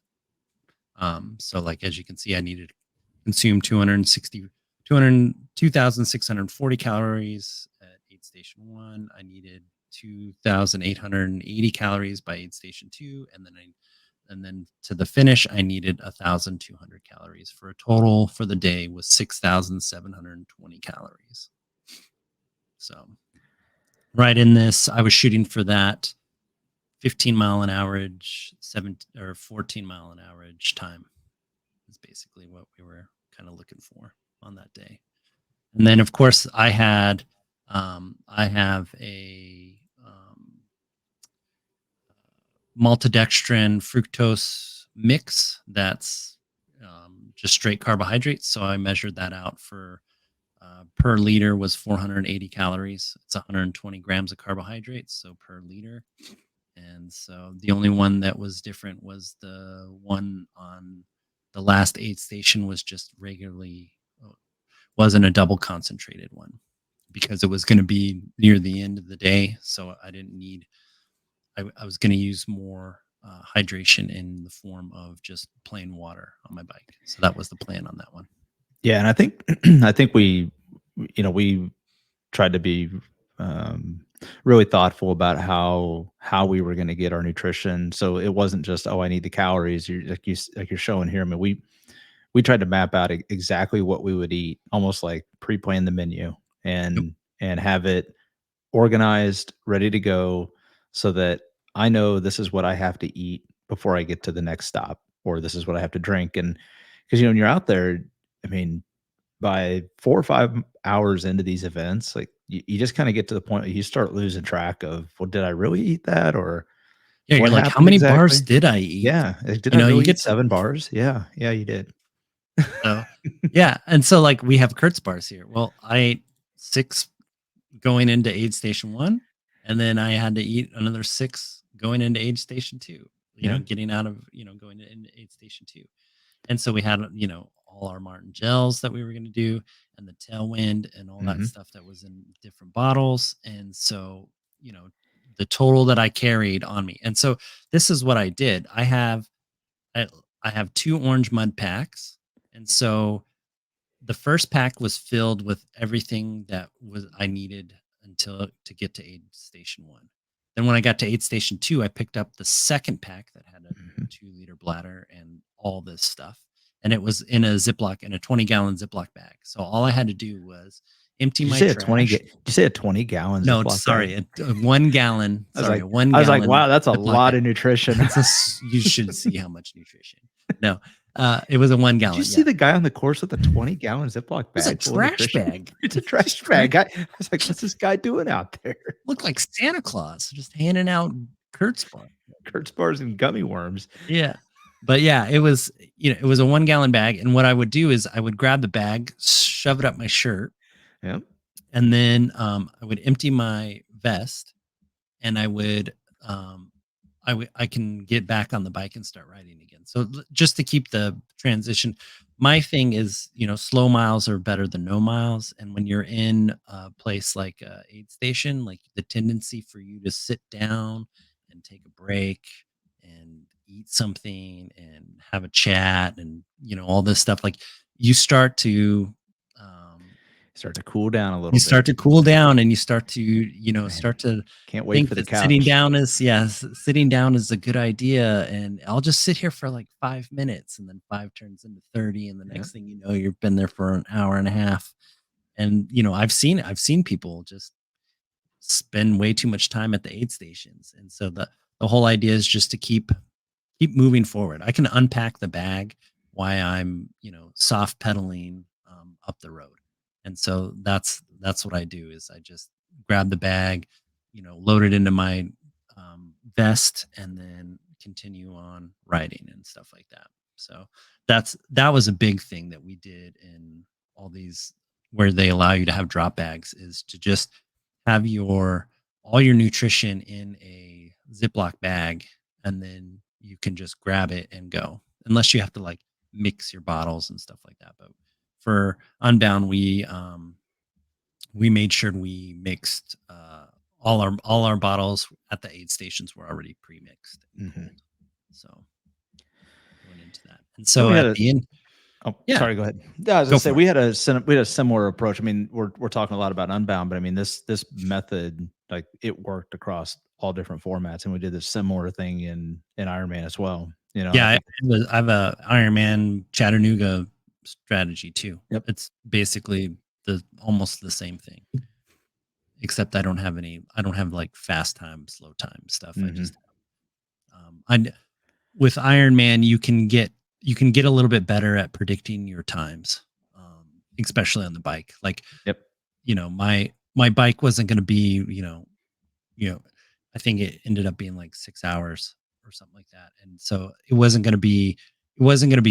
So like, as you can see, I needed to consume 2,640 calories at aid station 1. I needed 2,880 calories by aid station 2. And then to the finish, I needed 1,200 calories for a total for the day was 6,720 calories. So right in this, I was shooting for that 15 mile an average, 14 mile an average time is basically what we were kind of looking for on that day. And then of course I have a maltodextrin fructose mix that's just straight carbohydrates. So I measured that out for per liter was 480 calories. It's 120 grams of carbohydrates, so per liter. And so the only one that was different was the one on the last aid station was just wasn't a double concentrated one because it was going to be near the end of the day. So I didn't need, I was going to use more hydration in the form of just plain water on my bike. So that was the plan on that one. Yeah. And I think we tried to be really thoughtful about how we were going to get our nutrition. So it wasn't just, I need the calories. You're showing here. I mean, we tried to map out exactly what we would eat, almost like pre-plan the menu and have it organized, ready to go, so that I know this is what I have to eat before I get to the next stop, or this is what I have to drink. And because when you're out there, I mean, by 4 or 5 hours into these events, like you just kind of get to the point where you start losing track of, well, did I really eat that? Or yeah, what you're like, how happened many exactly? bars did I eat? Yeah. Did I really eat 7 bars? Yeah. Yeah, you did. So, yeah. And so like we have Kurtz bars here. Well, I ate 6 going into aid station 1, and then I had to eat another 6 going into aid station 2, getting out of, going into aid station 2. And so we had, all our Martin gels that we were going to do and the tailwind and all that stuff that was in different bottles. And so, the total that I carried on me. And so this is what I did. I have 2 orange mud packs. And so the first pack was filled with everything that I needed to get to aid station 1. Then when I got to aid station 2, I picked up the second pack that had a 2-liter bladder and all this stuff. And it was in a 20-gallon Ziploc bag. So all I had to do was empty my trash. Did you say a 20-gallon No, Ziploc sorry, bag? a 1 gallon. Sorry, I 1 was gallon. like, wow, that's a Ziploc lot bag. of nutrition. You should see how much nutrition. No, it was a 1 gallon. Did you see the guy on the course with a 20-gallon Ziploc bag? It was a trash bag. It's a trash bag. I was like, what's this guy doing out there? Looked like Santa Claus, just handing out Kurtz bars and gummy worms. Yeah. But yeah, it was, it was a 1 gallon bag. And what I would do is I would grab the bag, shove it up my shirt. Yeah. And then I would empty my vest, and I would, I can get back on the bike and start riding again. So just to keep the transition, my thing is, slow miles are better than no miles. And when you're in a place like a aid station, like the tendency for you to sit down and take a break and eat something and have a chat and, all this stuff, like you start to, Start to cool down a little You bit. start to cool down, and you start to, Man, start to can't wait think for the that sitting couch. down is sitting down is a good idea, and I'll just sit here for like 5 minutes, and then 5 turns into 30, and the Yep. next thing you know, you've been there for an hour and a half. And I've seen people just spend way too much time at the aid stations. And so the whole idea is just to keep moving forward. I can unpack the bag while I'm, soft pedaling up the road. And so that's what I do is I just grab the bag, load it into my vest, and then continue on riding and stuff like that. So that was a big thing that we did in all these where they allow you to have drop bags, is to just have all your nutrition in a Ziploc bag, and then you can just grab it and go, unless you have to like mix your bottles and stuff like that. But for Unbound, we made sure we mixed all our bottles at the aid stations were already pre-mixed and Mhm. cold. So went into that. And so we had at the end, Oh, Yeah. sorry. Go ahead. Yeah, I was Go gonna say for we had a similar approach. I mean, we're talking a lot about Unbound, but I mean this method, like, it worked across all different formats, and we did this similar thing in Ironman as well. And yeah, I I think I have a Ironman Chattanooga strategy too. Yep. It's basically almost the same thing, except I don't have like fast time, slow time stuff. I Mhm. just I with Ironman you can get a little bit better at predicting your times, especially on the bike. Like, Yep. my bike wasn't going to be, I think it ended up being like 6 hours or something like that. And so it wasn't going to be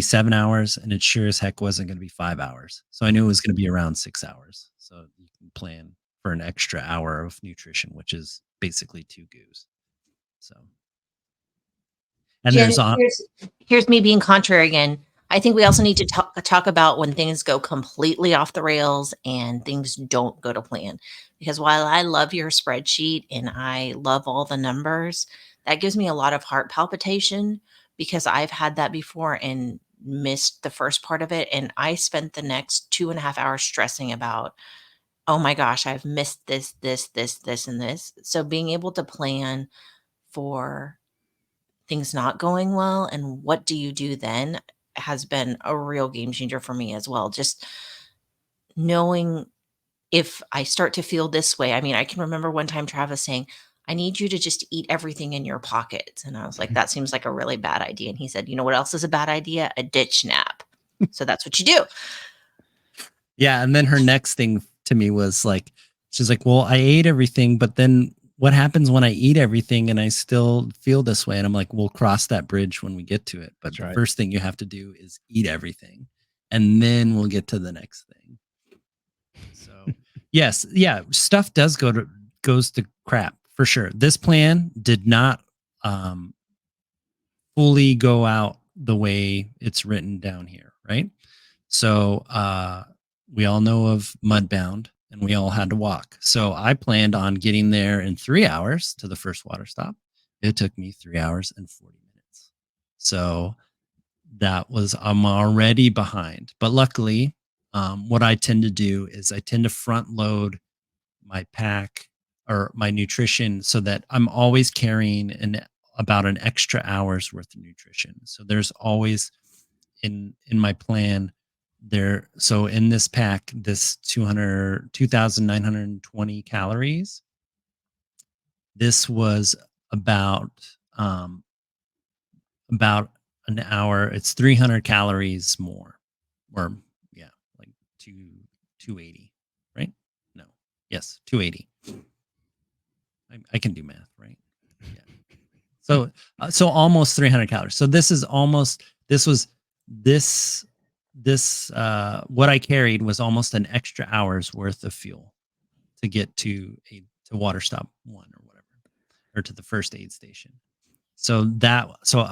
7 hours, and it sure as heck wasn't going to be 5 hours. So I knew it was going to be around 6 hours. So you can plan for an extra hour of nutrition, which is basically 2 goos. So, and Jen, there's on, here's me being contrary again. I think we also need to talk about when things go completely off the rails and things don't go to plan. Because while I love your spreadsheet and I love all the numbers, that gives me a lot of heart palpitation because I've had that before and missed the first part of it. And I spent the next 2.5 hours stressing about, oh my gosh, I've missed this, and this. So being able to plan for things not going well and what do you do then has been a real game changer for me as well. Just knowing if I start to feel this way. I mean, I can remember one time Travis saying, I need you to just eat everything in your pockets. And I was like, that seems like a really bad idea. And he said, you know what else is a bad idea? A ditch nap. So that's what you do. Yeah, and then her next thing to me was like, she's like, "Well, I ate everything, but then what happens when I eat everything and I still feel this way?" And I'm like, "We'll cross that bridge when we get to it. But That's the right. first thing you have to do is eat everything, and then we'll get to the next thing." So, yes, yeah, stuff goes to crap for sure. This plan did not um fully go out the way it's written down here, right? So we all know of Mudbound, and we all had to walk. So I planned on getting there in 3 hours to the first water stop. It took me 3 hours and 40 minutes. So I'm already behind. But luckily, what I tend to do is I tend to front load my pack or my nutrition so that I'm always carrying about an extra hour's worth of nutrition. So there's always in my plan there. So in this pack, this 2,920 calories, this was um about an hour. It's 300 calories more, or yeah, like 280, right? No, yes, 280. I can do math, right? Yeah. So almost 300 calories. So what I carried was almost an extra hour's worth of fuel to get to water stop 1 or whatever, or to the first aid station. So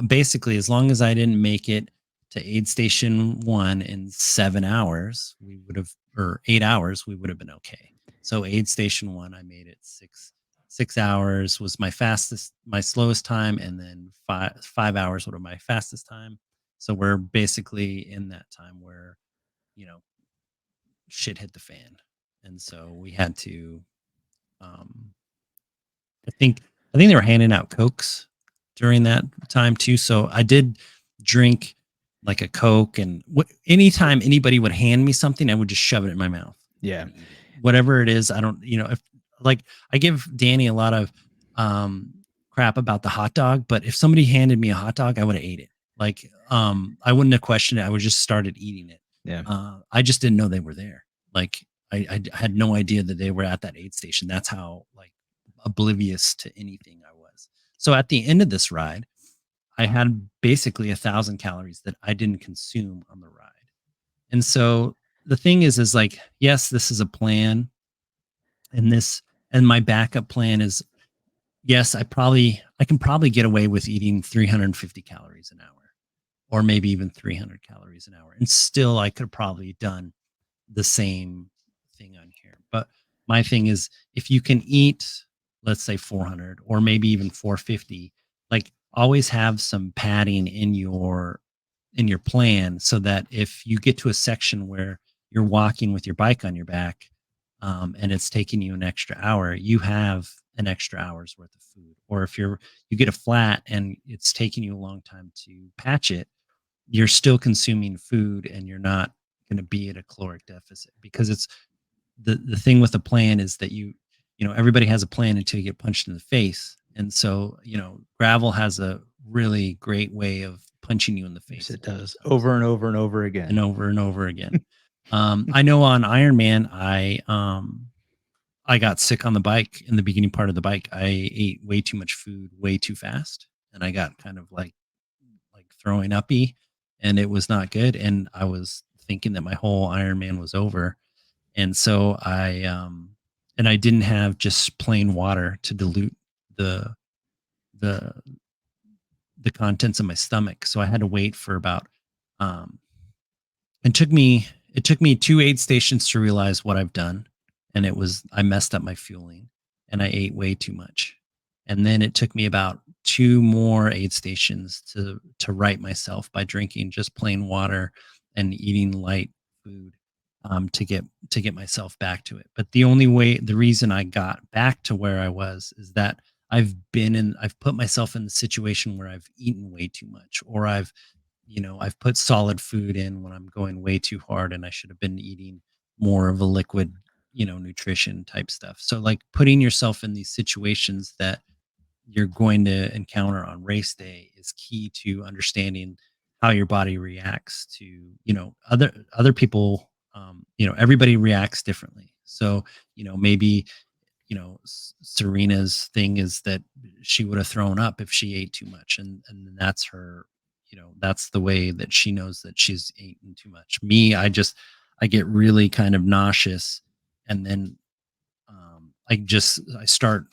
basically, as long as I didn't make it to aid station 1 in 7 hours, we would have, or 8 hours, we would have been okay. So aid station 1, I made it 6 hours was my slowest time, and then 5 hours would have my fastest time. So we're basically in that time where, you know, shit hit the fan. and so we had to. I think they were handing out Cokes during that time too. So I did drink like a Coke, and anytime anybody would hand me something, I would just shove it in my mouth. Yeah. And eat it. Whatever it is, I don't, if like I give Danny a lot of crap about the hot dog, but if somebody handed me a hot dog, I would have ate it. Like I wouldn't have questioned it. I would just started eating it. Yeah. I just didn't know they were there. Like I had no idea that they were at that aid station. That's how like oblivious to anything I was. So at the end of this ride, I had basically 1,000 calories that I didn't consume on the ride. And so the thing is like, yes, this is a plan. And my backup plan is, yes, I can probably get away with eating 350 calories an hour, or maybe even 300 calories an hour. And still I could have probably done the same thing on here. But my thing is, if you can eat, let's say 400 or maybe even 450, like always have some padding in your plan, so that if you get to a section where you're walking with your bike on your back, and it's taking you an extra hour, you have an extra hour's worth of food. Or if you get a flat and it's taking you a long time to patch it, you're still consuming food and you're not going to be at a caloric deficit. Because it's the thing with a plan is that everybody has a plan until you get punched in the face. And so gravel has a really great way of punching you in the face. Yes, it does, over and over and over again, and over and over again. I know on Ironman, I got sick on the bike. In the beginning part of the bike, I ate way too much food way too fast, and I got kind of like throwing uppy, and it was not good. And I was thinking that my whole Ironman was over. And so I didn't have just plain water to dilute the contents of my stomach. So I had to wait for about it took me 2 aid stations to realize what I've done. And I messed up my fueling and I ate way too much. And then it took me about 2 more aid stations to right myself by drinking just plain water and eating light food, to get myself back to it. But the reason I got back to where I was is that I've put myself in the situation where I've eaten way too much, or I've put solid food in when I'm going way too hard and I should have been eating more of a liquid, nutrition type stuff. So like putting yourself in these situations that you're going to encounter on race day is key to understanding how your body reacts to, other people. Everybody reacts differently. So, maybe, Serena's thing is that she would have thrown up if she ate too much. And that's her, that's the way that she knows that she's eaten too much. Me, I get really kind of nauseous. And then I start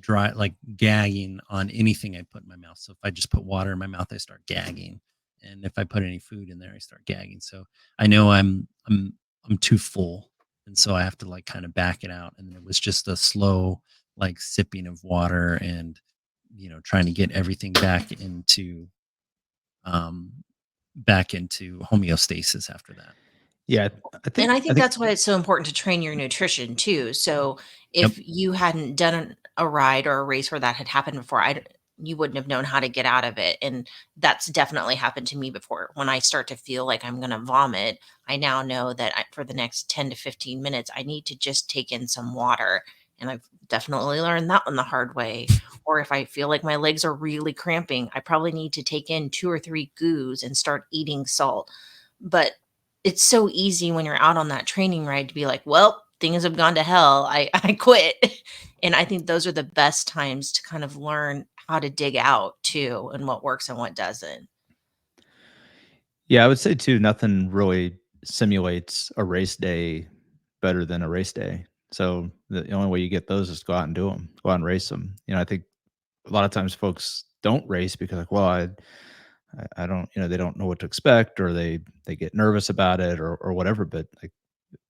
dry, like gagging on anything I put in my mouth. So if I just put water in my mouth, I start gagging. And if I put any food in there, I start gagging. So I know I'm too full. And so I have to like kind of back it out. And it was just a slow like sipping of water and, trying to get everything back into homeostasis after that. Yeah, I think that's why it's so important to train your nutrition too. So if you hadn't done a ride or a race where that had happened before, you wouldn't have known how to get out of it. And that's definitely happened to me before. When I start to feel like I'm going to vomit, I now know that for the next 10 to 15 minutes, I need to just take in some water. And I've definitely learned that one the hard way. Or if I feel like my legs are really cramping, I probably need to take in 2 or 3 goos and start eating salt. But it's so easy when you're out on that training ride to be like, well, things have gone to hell. I quit. And I think those are the best times to kind of learn how to dig out too, and what works and what doesn't. Yeah, I would say too, nothing really simulates a race day better than a race day. So the only way you get those is go out and do them, go out and race them. I think a lot of times folks don't race because like, well, I don't, they don't know what to expect, or they get nervous about it, or whatever. But like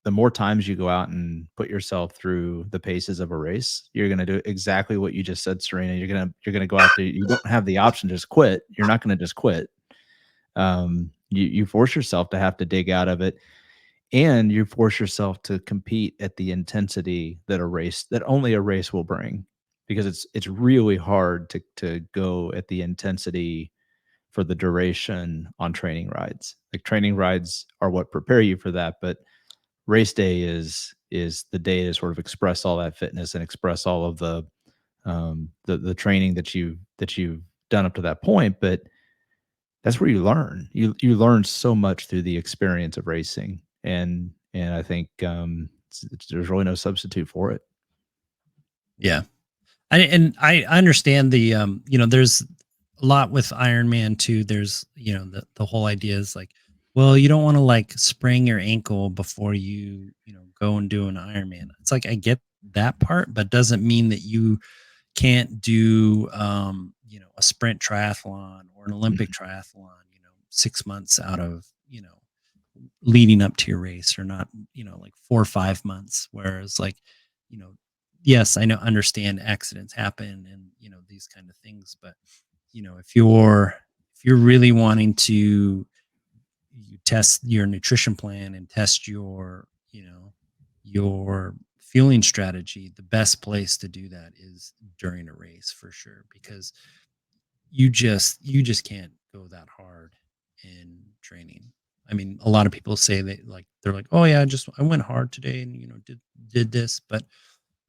the more times you go out and put yourself through the paces of a race, you're going to do exactly what you just said, Serena. You're going to go out there. You don't have the option to just quit. You're not going to just quit. You force yourself to have to dig out of it. and you force yourself to compete at the intensity that only a race will bring, because it's really hard to go at the intensity for the duration on training rides. Like, training rides are what prepare you for that, but race day is the day to sort of express all that fitness and express all of the training that you've done up to that point. But that's where you learn. You learn so much through the experience of racing, and I think there's really no substitute for it. Yeah. I understand the there's a lot with Iron Man too. There's the whole idea is like, well, you don't want to like sprain your ankle before you go and do an Iron Man. It's like I get that part, but doesn't mean that you can't do a sprint triathlon or an Olympic triathlon 6 months out of leading up to your race, or not like 4 or 5 months, whereas like you know yes, I know, understand accidents happen and these kind of things, but if you're really wanting to you test your nutrition plan and test your fueling strategy, the best place to do that is during a race for sure, because you just can't go that hard in training. I mean, a lot of people say they're like, oh yeah, I went hard today and did this, but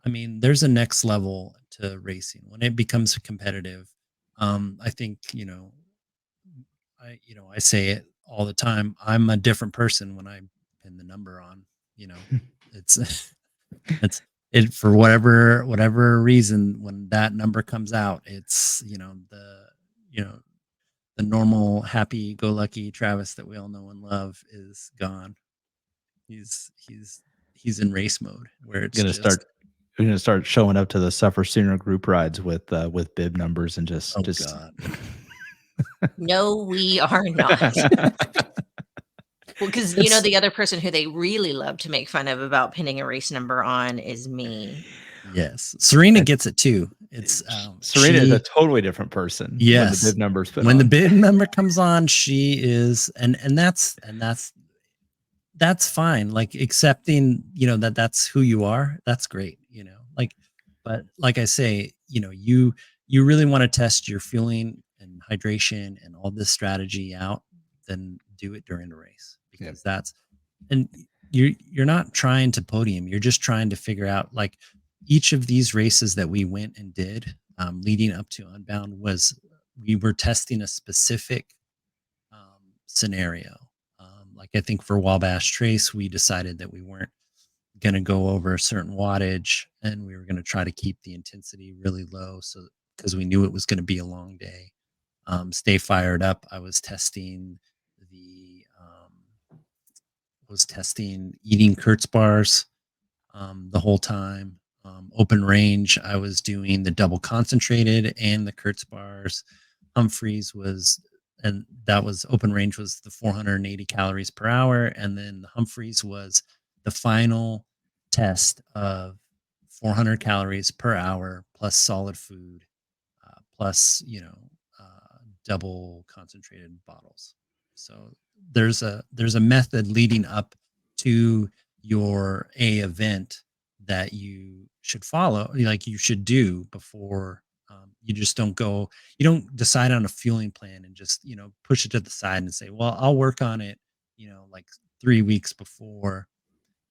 I mean, there's a next level to racing when it becomes competitive. I think I say it all the time. I'm a different person when I pin the number on. It's it's it for whatever reason. When that number comes out, it's you know the normal happy go lucky Travis that we all know and love is gone. He's in race mode where it's Gonna just, start We're gonna start showing up to the SufferSooner group rides with bib numbers and oh just god. No, we are not. Well, because the other person who they really love to make fun of about pinning a race number on is me. Yes, Serena gets it too. It's Serena is a she totally different person when the yes bib numbers put when the on. bid number comes on, she is, and that's fine, like accepting that's who you are. That's great, like, but like I say, you really want to test your fueling and hydration and all this strategy out, then do it during the race, Yep. because that's, and you're not trying to podium, you're just trying to figure out, like, each of these races that we went and did leading up to Unbound was, we were testing a specific scenario. Like, I think for Wabash Trace, we decided that we weren't going to go over a certain wattage, and we were going to try to keep the intensity really low, so because we knew it was going to be a long day. Stay fired up. I was testing the eating Kurtz bars the whole time. Open range, I was doing the double concentrated and the Kurtz bars. Humphreys was, and that was open range, was the 480 calories per hour. And then the Humphreys was the final test of 400 calories per hour plus solid food, plus, double concentrated bottles. So there's a method leading up to your A event that you should follow, like you should do before. You just you don't decide on a fueling plan and just push it to the side and say, well, I'll work on it like 3 weeks before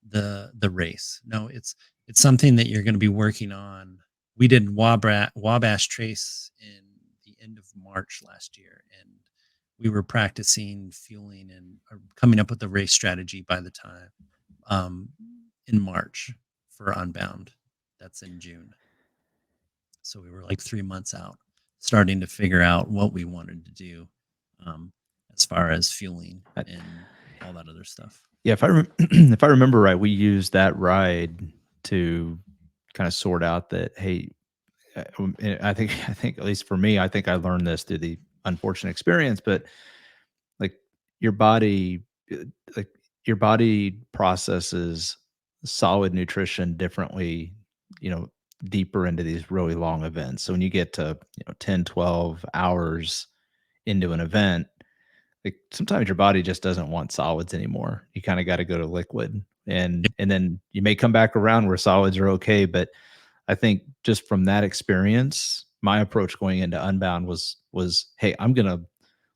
the race. No, it's something that you're going to be working on. We did Wabash Trace in the end of March last year, and we were practicing fueling and coming up with the race strategy by the time in March for Unbound. That's in June. So we were like 3 months out, starting to figure out what we wanted to do as far as fueling and all that other stuff. Yeah, if I remember right, we used that ride to kind of sort out that, hey, I think at least for me, I think I learned this through the unfortunate experience, but like your body, uh, like your body processes solid nutrition differently, you know, deeper into these really long events. So when you get to 10, 12 hours into an event, like sometimes your body just doesn't want solids anymore. You kind of got to go to liquid, and then you may come back around where solids are okay. But I think just from that experience, my approach going into Unbound was, hey, I'm gonna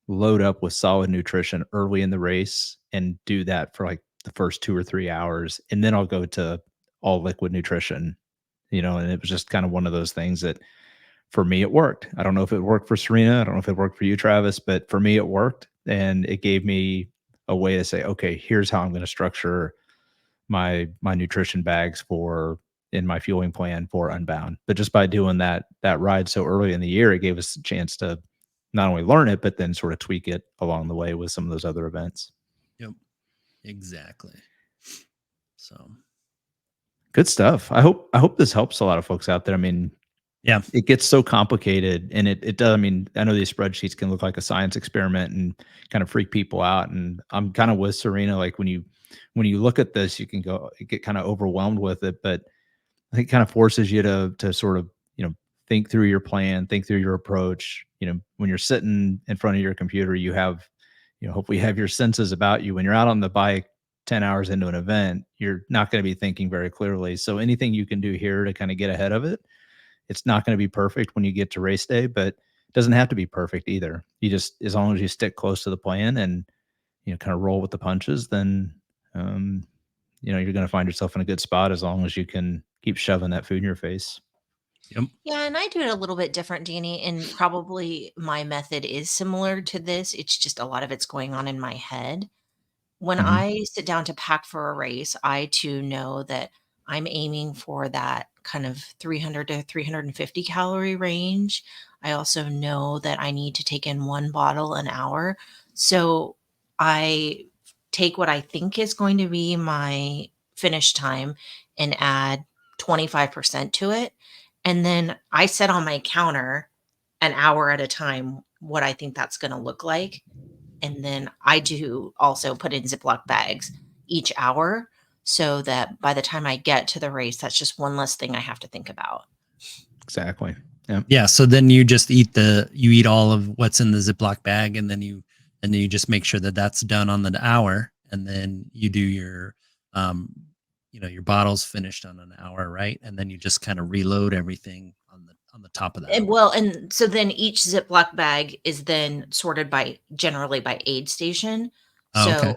load up with solid nutrition early in the race and do that for like the first 2 or 3 hours, and then I'll go to all liquid nutrition. And it was just kind of one of those things that for me it worked. I don't know if it worked for Serena. I don't know if it worked for you, Travis, but for me it worked, and it gave me a way to say, okay, here's how I'm going to structure my nutrition bags for in my fueling plan for Unbound. But just by doing that ride so early in the year, it gave us a chance to not only learn it, but then sort of tweak it along the way with some of those other events. Yep. Exactly. So good stuff. I hope this helps a lot of folks out there. I mean, yeah, it gets so complicated, and it does. I mean, I know these spreadsheets can look like a science experiment and kind of freak people out. And I'm kind of with Serena. Like when you look at this, you can get kind of overwhelmed with it, but I think it kind of forces you to sort of, think through your plan, think through your approach. When you're sitting in front of your computer, you have, hopefully you have your senses about you. When you're out on the bike 10 hours into an event, you're not going to be thinking very clearly. So anything you can do here to kind of get ahead of it, it's not going to be perfect when you get to race day, but it doesn't have to be perfect either. You just, as long as you stick close to the plan and, kind of roll with the punches, then, you're going to find yourself in a good spot as long as you can keep shoving that food in your face. yep. Yeah, and I do it a little bit different, Danny, and probably my method is similar to this. It's just a lot of it's going on in my head. When Mhm. I sit down to pack for a race, I too know that I'm aiming for that kind of 300 to 350 calorie range. I also know that I need to take in one bottle an hour. So I take what I think is going to be my finish time and add 25% to it. And then I set on my counter an hour at a time what I think that's going to look like. And then I do also put in Ziploc bags each hour so that by the time I get to the race, that's just one less thing I have to think about. Exactly. Yeah. Yeah. So then you just eat all of what's in the Ziploc bag, and then you just make sure that that's done on the hour, and then you do your, your bottles finished on an hour, right? And then you just kind of reload everything on the top of that. And so then each Ziploc bag is then sorted generally by aid station. Oh, okay. So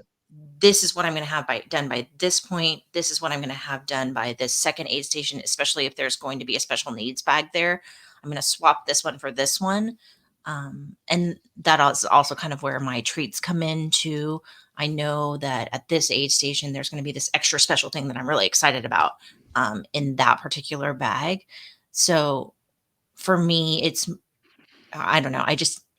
this is what I'm going to have done by this point. This is what I'm going to have done by this second aid station, especially if there's going to be a special needs bag there. I'm going to swap this one for this one. And that is also kind of where my treats come in too. I know that at this aid station, there's going to be this extra special thing that I'm really excited about in that particular bag. So for me, I don't know.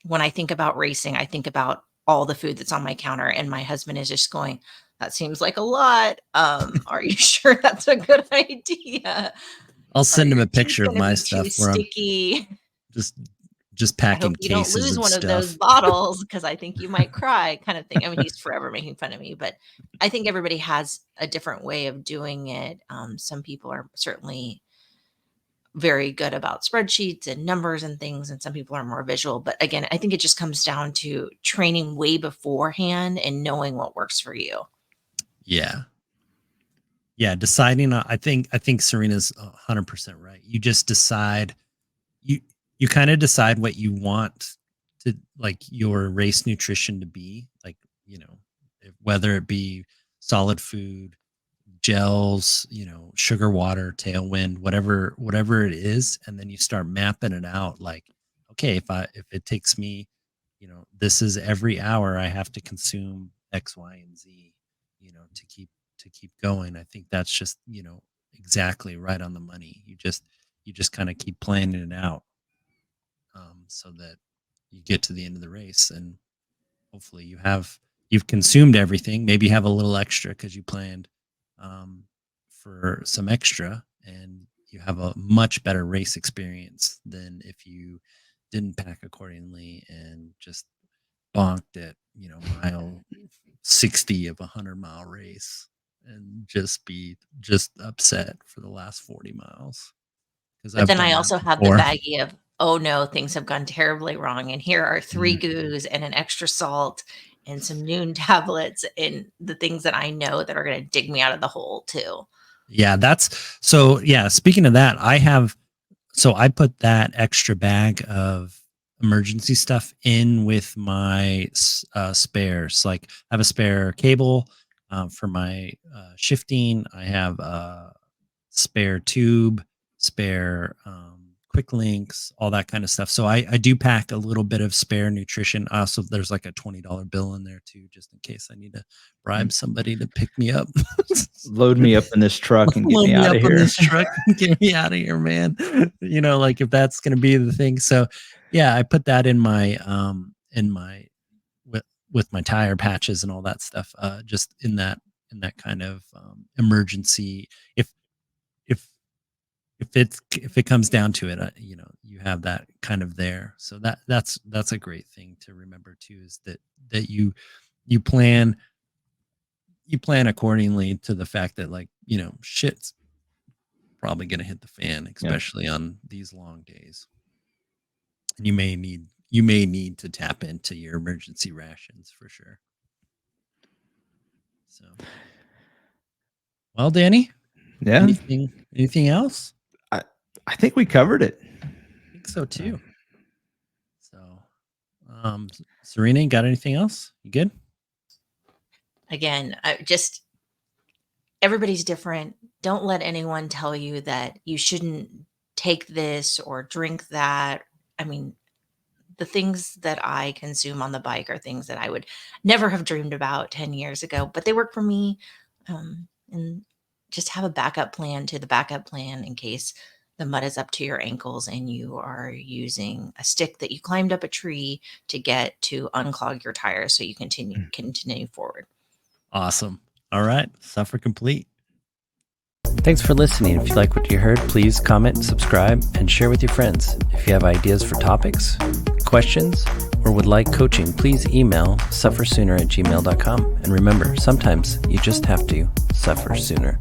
When I think about racing, I think about all the food that's on my counter, and my husband is just going, that seems like a lot. Are you sure that's a good idea? I'll Are send him your a teeth picture of gonna my be too stuff where I'm sticky? just I hope packing you don't cases lose of one of those stuff. bottles because I think you might cry, kind of thing. I mean, he's forever making fun of me, but I think everybody has a different way of doing it. Some people are certainly very good about spreadsheets and numbers and things, and some people are more visual. But again, I think it just comes down to training way beforehand and knowing what works for you. Yeah. Yeah. Deciding on, I think Serena's 100% right. You just decide, you, you kind of decide what you want to, like, your race nutrition to be, like, whether it be solid food, gels, sugar, water, tailwind, whatever it is. And then you start mapping it out. Like, okay, if it takes me, this is every hour I have to consume X, Y, and Z, to keep going. I think that's just, exactly right on the money. You just kind of keep planning it out, so that you get to the end of the race, and hopefully you've consumed everything. Maybe you have a little extra because you planned, for some extra, and you have a much better race experience than if you didn't pack accordingly and just bonked at, mile 60 of a 100-mile race, and just upset for the last 40 miles, because But I've then I done that also have the before. baggie of oh no, things have gone terribly wrong. And here are 3 goos and an extra salt and some Noon tablets and the things that I know that are going to dig me out of the hole too. Yeah, speaking of that, I put that extra bag of emergency stuff in with my spares. Like I have a spare cable for my shifting. I have a spare tube, spare quick links, all that kind of stuff. So I do pack a little bit of spare nutrition. Also, there's like a $20 bill in there too, just in case I need to bribe somebody to pick me up. Load me up in this truck and get me out of here. This truck and get me out of here, man. Like if that's going to be the thing. So yeah, I put that in my with my tire patches and all that stuff, just in that kind of emergency. If it comes down to it, you have that kind of there. So that's a great thing to remember too, is that you plan accordingly to the fact that, like, shit's probably going to hit the fan, especially on these long days. And you may need to tap into your emergency rations for sure. So, well, Danny, anything else? I think we covered it. I think so too. So, Serena, got anything else? You good? Again, everybody's different. Don't let anyone tell you that you shouldn't take this or drink that. I mean, the things that I consume on the bike are things that I would never have dreamed about 10 years ago, but they work for me. And just have a backup plan to the backup plan in case the mud is up to your ankles and you are using a stick that you climbed up a tree to get to unclog your tires so you continue forward. Awesome. All right. Suffer complete. Thanks for listening. If you like what you heard, please comment, subscribe, and share with your friends. If you have ideas for topics, questions, or would like coaching, please email SufferSooner@gmail.com. And remember, sometimes you just have to suffer sooner.